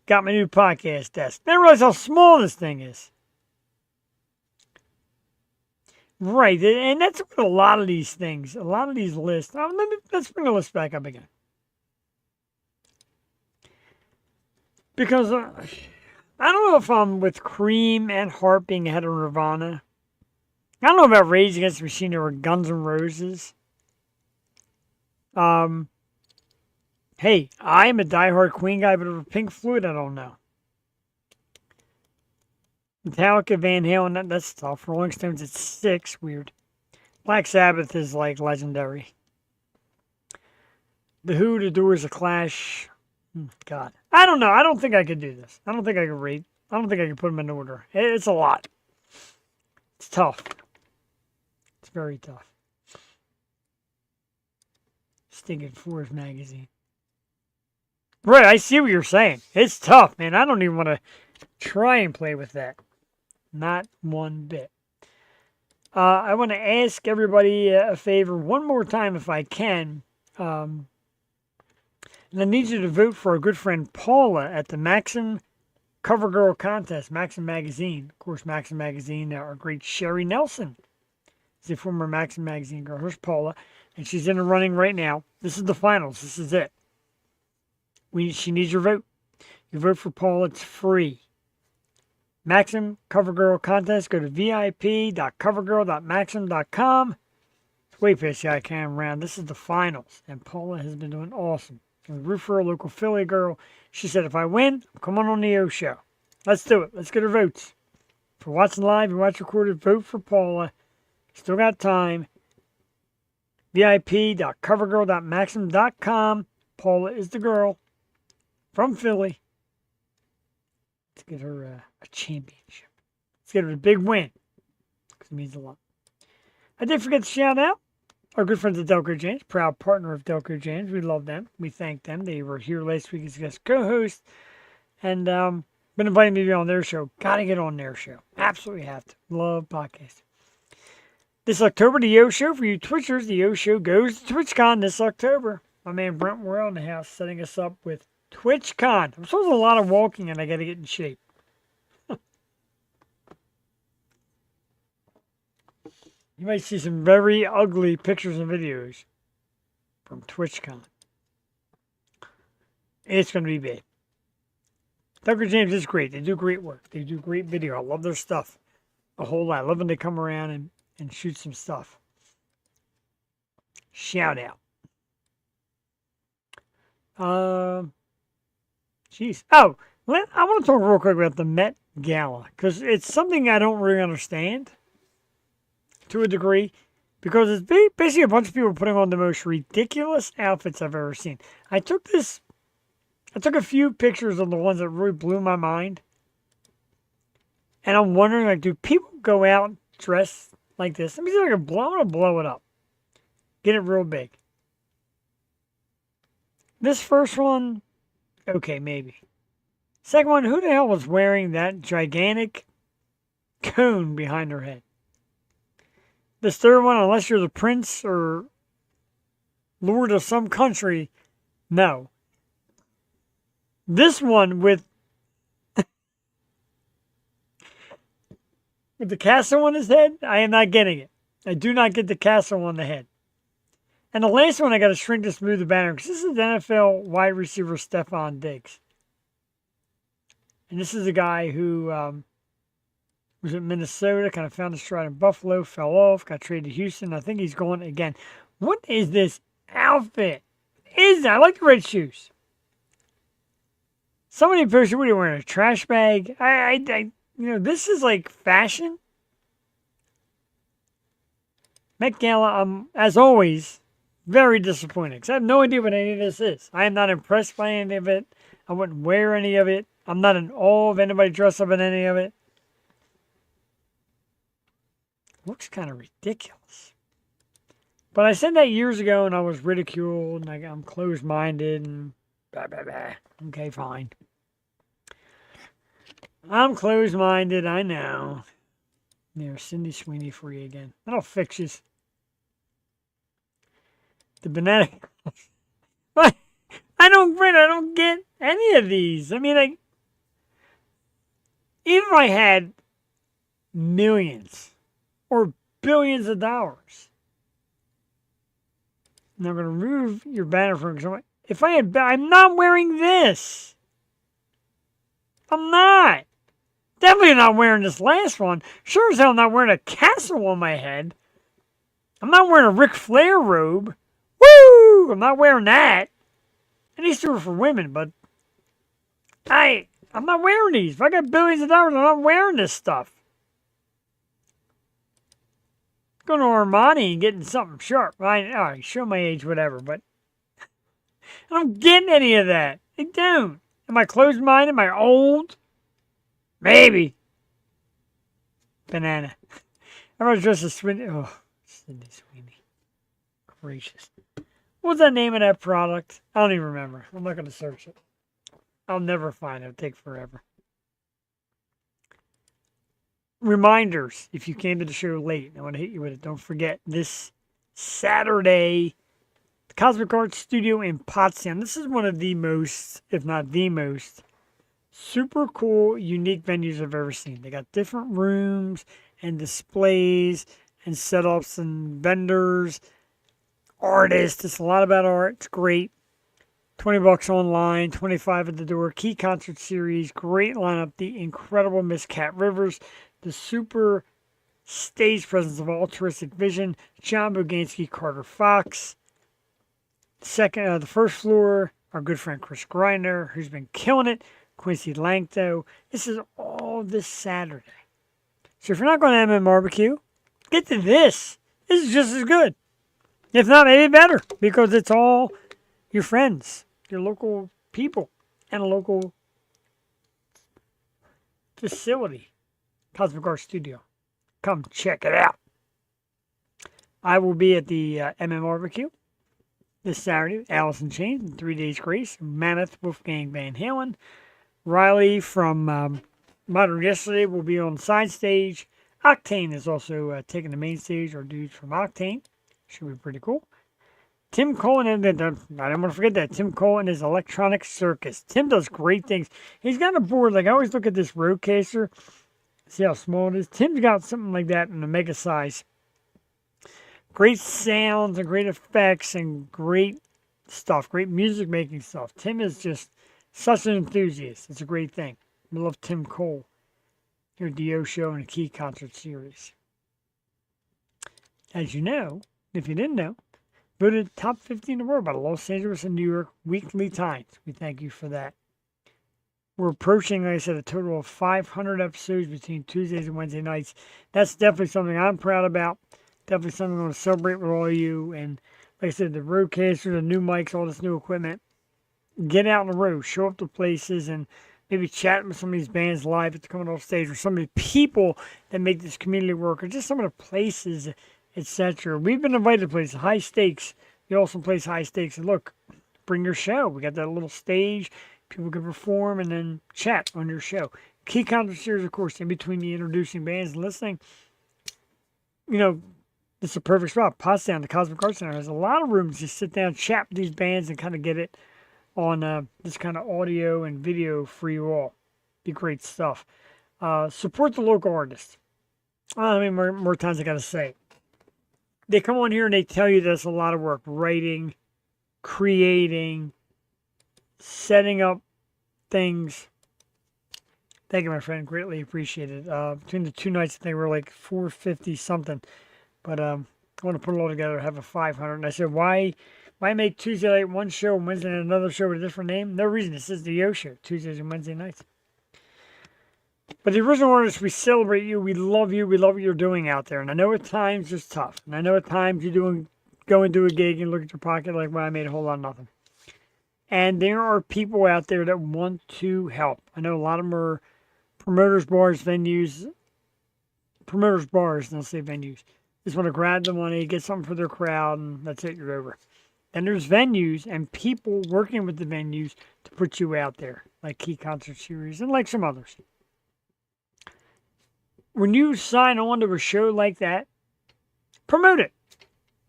Got my new podcast desk. Then I realized how small this thing is. Right, and that's what a lot of these things, a lot of these lists. Let's bring the list back up again. Because I don't know if I'm with Cream and Heart being ahead of Nirvana. I don't know about Rage Against the Machine or Guns N' Roses. Hey, I am a diehard Queen guy, but over Pink Floyd, I don't know. Metallica, Van Halen, that's tough. Rolling Stones at 6, weird. Black Sabbath is like legendary. The Who, The Doors, The Clash. God, I don't know. I don't think I could do this. I don't think I could rate. I don't think I could put them in order. It's a lot. It's tough. It's very tough. Stinking Forbes magazine. Right, I see what you're saying. It's tough, man. I don't even want to try and play with that. Not one bit. I want to ask everybody a favor one more time if I can. And I need you to vote for our good friend Paula at the Maxim Cover Girl Contest, Maxim Magazine. Of course, Maxim Magazine, our great Sherry Nelson is a former Maxim Magazine girl. Here's Paula, and she's in the running right now. This is the finals. This is it. She needs your vote. You vote for Paula. It's free. Maxim Cover Girl Contest. Go to vip.covergirl.maxim.com. It's way past the ICAM round. This is the finals, and Paula has been doing awesome. And root for a local Philly girl. She said, if I win, I'm coming on the O Show. Let's do it. Let's get her votes. If you're watching live, you watch recorded, vote for Paula. Still got time. vip.covergirl.maxim.com. Paula is the girl from Philly. Let's get her a championship. Let's get her a big win. Because it means a lot. I did forget to shout out our good friends at Delco James, proud partner of Delco James. We love them. We thank them. They were here last week as guest co-host. And been inviting me to be on their show. Got to get on their show. Absolutely have to. Love podcasts. This October, the Yo Show. For you Twitchers, the Yo Show goes to TwitchCon this October. My man Brent Morrell in the house setting us up with TwitchCon. I'm supposed to do a lot of walking and I got to get in shape. You might see some very ugly pictures and videos from TwitchCon. It's going to be bad. Tucker James is great. They do great work. They do great video. I love their stuff a whole lot. I love when they come around and shoot some stuff. Shout out. Jeez. Oh, I want to talk real quick about the Met Gala because it's something I don't really understand to a degree because it's basically a bunch of people putting on the most ridiculous outfits I've ever seen. I took a few pictures of the ones that really blew my mind. And I'm wondering, like, do people go out dressed like this? Let me see if I can blow. I'm gonna blow it up. Get it real big. This first one, okay, maybe. Second one, who the hell was wearing that gigantic cone behind her head? This third one, unless you're the prince or lord of some country, no. This one with the castle on his head, I am not getting it. I do not get the castle on the head. And the last one, I got to shrink to smooth the banner because this is NFL wide receiver Stephon Diggs. And this is a guy who was at Minnesota, kind of found his stride in Buffalo, fell off, got traded to Houston. I think he's going again. What is this outfit? Is that? I like the red shoes. Somebody posted, what are you wearing, a trash bag? This is like fashion. Met Gala, I'm, as always, very disappointed because I have no idea what any of this is. I am not impressed by any of it. I wouldn't wear any of it. I'm not in awe of anybody dressed up in any of it. Looks kind of ridiculous. But I said that years ago and I was ridiculed and I'm closed-minded and blah, blah, blah. Okay, fine. I'm closed-minded, I know. There's Cindy Sweeney for you again. That'll fix you. The banana. What? I don't get any of these. I mean, even if I had millions or billions of dollars, and I'm going to remove your banner from someone. If I had, I'm not wearing this. I'm not. Definitely not wearing this last one. Sure as hell not wearing a castle on my head. I'm not wearing a Ric Flair robe. Woo! I'm not wearing that. And these two are for women, but I'm not wearing these. If I got billions of dollars, I'm not wearing this stuff. Going to Armani and getting something sharp. All right, show my age, whatever, but I don't get any of that. I don't. Am I closed-minded? Am I old? Maybe. Banana. Everyone's dressed as Sweeney. Oh, Cindy Sweeney. Gracious. What's the name of that product? I don't even remember. I'm not going to search it. I'll never find it. It'll take forever. Reminders, if you came to the show late, I want to hit you with it. Don't forget, this Saturday, the Cosmic Art Studio in Potsdam. This is one of the most, if not the most, super cool, unique venues I've ever seen. They got different rooms and displays and setups and vendors, artists. It's a lot about art. It's great. $20 online, $25 at the door. Key concert series, great lineup. The incredible Miss Cat Rivers, the super stage presence of Altruistic Vision, John Boganski, Carter Fox. The first floor, our good friend Chris Greiner, who's been killing it. Quincy Langto. This is all this Saturday. So if you're not going to MM Barbecue, get to this. This is just as good. If not, maybe better. Because it's all your friends, your local people, and a local facility. Cosmic Art Studio. Come check it out. I will be at the MM Barbecue this Saturday. Alice in Chains and 3 Days Grace. Mammoth, Wolfgang Van Halen. Riley from Modern Yesterday will be on the side stage. Octane is also taking the main stage. Our dudes from Octane. Should be pretty cool. Tim Cole, I don't want to forget that. Tim Cole and his Electronic Circus. Tim does great things. He's got a board. Like, I always look at this Roadcaster. See how small it is? Tim's got something like that in a mega size. Great sounds and great effects and great stuff. Great music making stuff. Tim is just such an enthusiast. It's a great thing. We love Tim Cole. Your DO show and a Key concert series. As you know, if you didn't know, voted top 50 in the world by the Los Angeles and New York Weekly Times. We thank you for that. We're approaching, like I said, a total of 500 episodes between Tuesdays and Wednesday nights. That's definitely something I'm proud about. Definitely something I'm going to celebrate with all of you. And like I said, the Roadcaster, the new mics, all this new equipment. Get out on the road. Show up to places and maybe chatting with some of these bands live that's coming off stage, or some of the people that make this community work, or just some of the places, etc. We've been invited to places, high stakes. We also place high stakes. And look, bring your show. We got that little stage. People can perform and then chat on your show. Key concert series, of course, in between the introducing bands and listening. You know, it's a perfect spot. Potsdam, the Cosmic Arts Center, has a lot of rooms to sit down, chat with these bands, and kind of get it on this kind of audio and video for you all. Be great stuff. Support the local artists. I mean, more times I got to say it. They come on here and they tell you there's a lot of work. Writing, creating, setting up things. Thank you, my friend. Greatly appreciated. Between the 2 nights, I think we were like 450 something. But I want to put it all together, have a 500. And I said, why make Tuesday night one show and Wednesday night another show with a different name? No reason. It says the Yo Show, Tuesdays and Wednesday nights. But the original artists, we celebrate you. We love you. We love what you're doing out there. And I know at times it's tough. And I know at times you go and do a gig and look at your pocket like, well, I made a whole lot of nothing. And there are people out there that want to help. I know a lot of them are promoters, bars, venues. Promoters, bars, don't say venues. Just want to grab the money, get something for their crowd, and that's it, you're over. Then there's venues and people working with the venues to put you out there, like Key Concert Series and like some others. When you sign on to a show like that, promote it.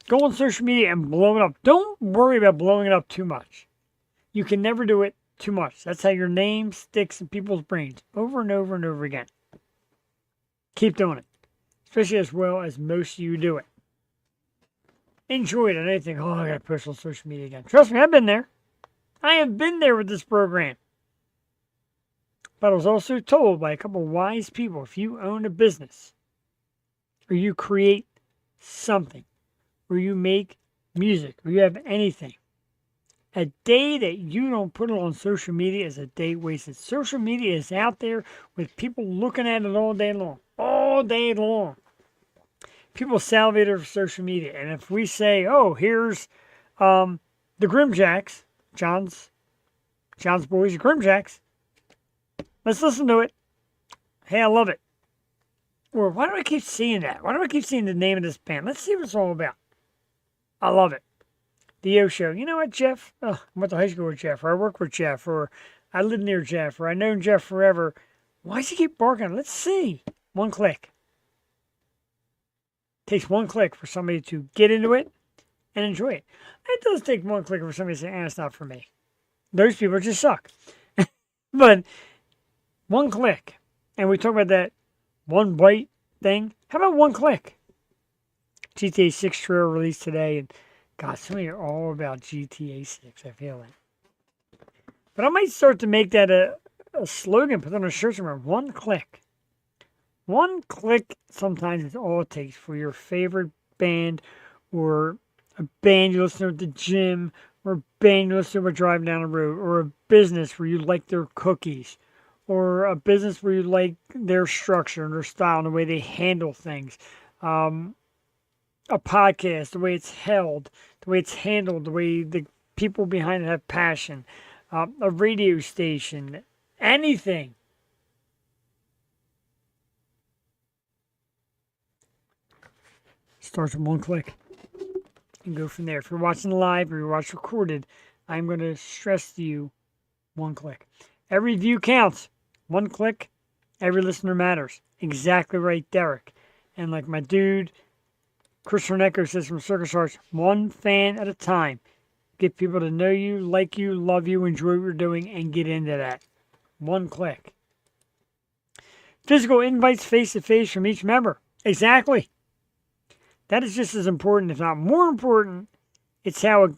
Go on social media and blow it up. Don't worry about blowing it up too much. You can never do it too much. That's how your name sticks in people's brains over and over and over again. Keep doing it, especially as well as most of you do it. Enjoy it. And I think, oh, I got to post on social media again. Trust me, I've been there. I have been there with this program. But I was also told by a couple of wise people, if you own a business, or you create something, or you make music, or you have anything, a day that you don't put it on social media is a day wasted. Social media is out there with people looking at it all day long. All day long. People salivate over social media. And if we say, oh, here's the Grimjacks, John's boys, the Grimjacks. Let's listen to it. Hey, I love it. Or why do I keep seeing that? Why do I keep seeing the name of this band? Let's see what it's all about. I love it. The Yo Show. You know what, Jeff? I went to high school with Jeff, or I work with Jeff, or I live near Jeff, or I've known Jeff forever. Why does he keep barking? Let's see. One click. It takes one click for somebody to get into it and enjoy it. It does take one click for somebody to say, it's not for me. Those people just suck. But one click. And we talk about that one bite thing. How about one click? GTA 6 trailer released today. And God, some of you are all about GTA 6. I feel it. But I might start to make that a slogan, put on a shirt somewhere. One click. One click sometimes is all it takes for your favorite band, or a band you listen to at the gym, or a band you listen to driving down the road, or a business where you like their cookies, or a business where you like their structure and their style and the way they handle things. A podcast, the way it's held, the way it's handled, the way the people behind it have passion. A radio station, anything. Starts with one click and go from there. If you're watching live or you're watching recorded, I'm going to stress to you one click. Every view counts. One click, every listener matters. Exactly right, Derek. And like my dude, Chris Renecco says from Circus Arts, one fan at a time. Get people to know you, like you, love you, enjoy what you're doing, and get into that. One click. Physical invites face-to-face from each member. Exactly. That is just as important, if not more important. It's how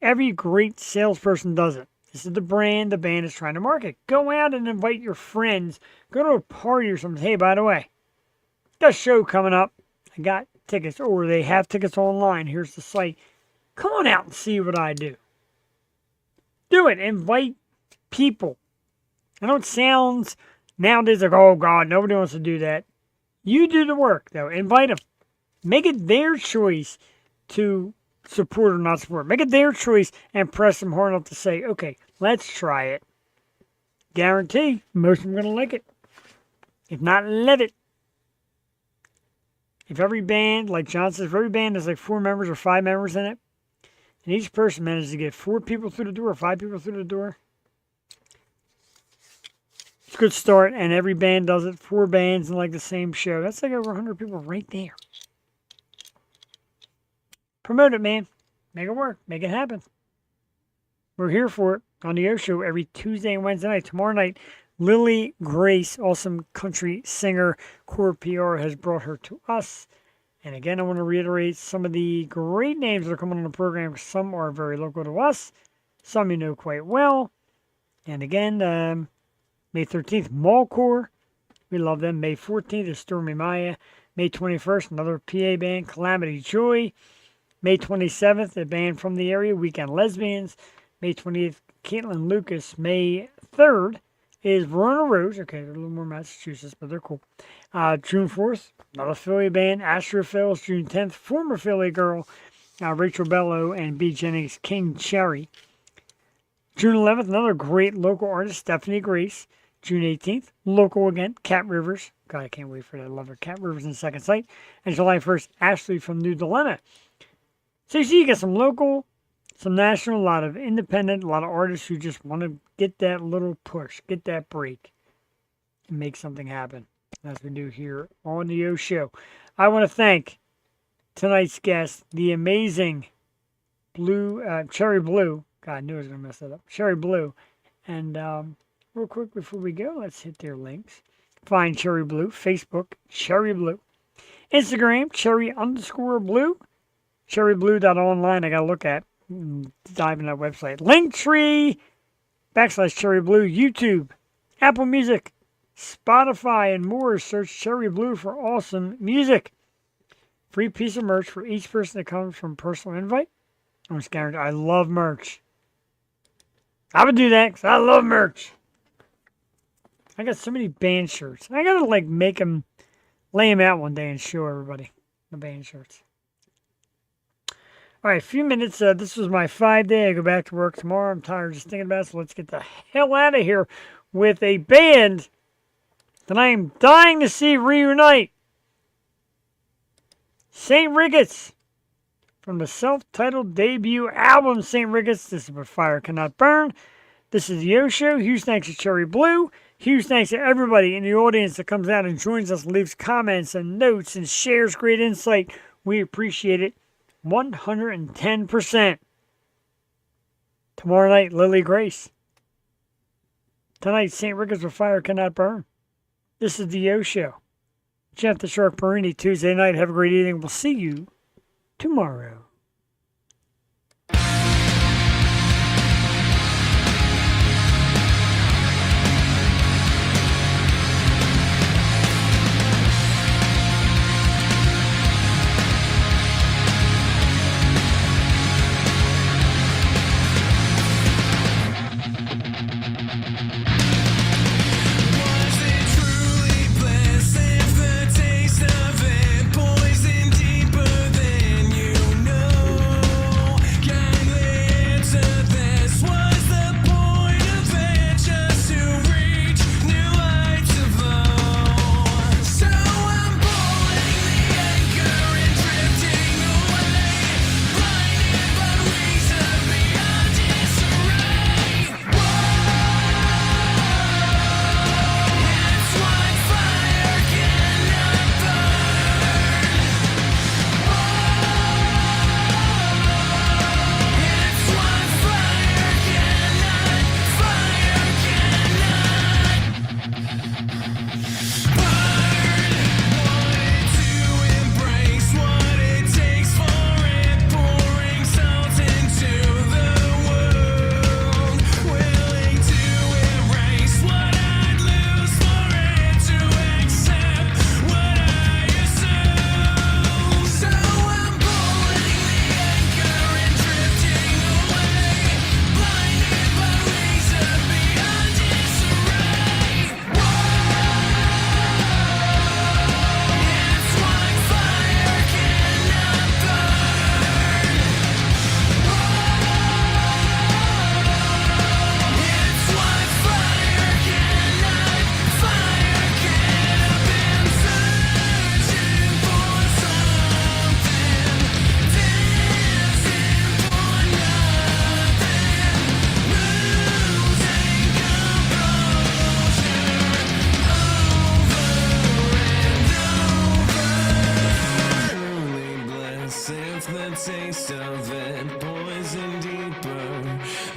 every great salesperson does it. This is the brand the band is trying to market. Go out and invite your friends. Go to a party or something. Hey, by the way, got a show coming up. I got tickets, or they have tickets online. Here's the site. Come on out and see what I do. Do it. Invite people. I know it sounds nowadays like, oh, God, nobody wants to do that. You do the work, though. Invite them. Make it their choice to support or not support. Make it their choice and press them hard enough to say, okay, let's try it. Guarantee most of them are going to like it. If not, love it. If every band, like John says, if every band has like 4 members or 5 members in it, and each person manages to get 4 people through the door or 5 people through the door, it's a good start. And every band does it, 4 bands in like the same show. That's like over 100 people right there. Promote it, man. Make it work. Make it happen. We're here for it on the O Show every Tuesday and Wednesday night. Tomorrow night, Lily Grace, awesome country singer, Core PR, has brought her to us. And again, I want to reiterate some of the great names that are coming on the program. Some are very local to us. Some you know quite well. And again, May 13th, Mallcore. We love them. May 14th is Stormy Maya. May 21st, another PA band, Calamity Joy. May 27th, a band from the area, Weekend Lesbians. May 28th, Caitlin Lucas. May 3rd is Verona Rose. Okay, they're a little more Massachusetts, but they're cool. June 4th, another Philly band, Astrophils. June 10th, former Philly girl, Rachel Bello and B. Jennings, King Cherry. June 11th, another great local artist, Stephanie Grace. June 18th, local again, Cat Rivers. God, I can't wait for that. I love her. Cat Rivers in Second Sight. And July 1st, Ashley from New Dilemma. So you see, you get some local, some national, a lot of independent, a lot of artists who just want to get that little push, get that break, and make something happen, as we do here on the O Show. I want to thank tonight's guest, the amazing Cherri Blu. God, I knew I was going to mess that up. Cherri Blu. And real quick before we go, let's hit their links. Find Cherri Blu, Facebook, Cherri Blu. Instagram, Cherri_Blu. CherriBlu.online, I got to look at. Dive in that website. Linktree, /Cherri Blu. YouTube, Apple Music, Spotify, and more. Search Cherri Blu for awesome music. Free piece of merch for each person that comes from personal invite. I'm just guaranteed. I love merch. I would do that because I love merch. I got so many band shirts. I got to like make them, lay them out one day and show everybody the band shirts. All right, a few minutes. This was my 5-day. I go back to work tomorrow. I'm tired just thinking about it, so let's get the hell out of here with a band that I am dying to see reunite. St. Ricketts, from the self-titled debut album, St. Ricketts. This is Where Fire Cannot Burn. This is the O Show. Huge thanks to Cherri Blu. Huge thanks to everybody in the audience that comes out and joins us, leaves comments and notes and shares great insight. We appreciate it 110%. Tomorrow night, Lily Grace. Tonight, St. Ricketts, Where Fire Cannot Burn. This is the O Show. Jeff the Shark Perini, Tuesday night. Have a great evening. We'll see you tomorrow. Poison deeper than you know. the taste of it, poison deeper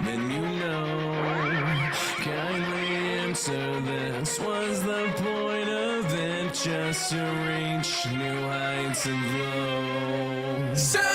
than you know. Kindly answer this, was the point of it just to reach new heights of glow? So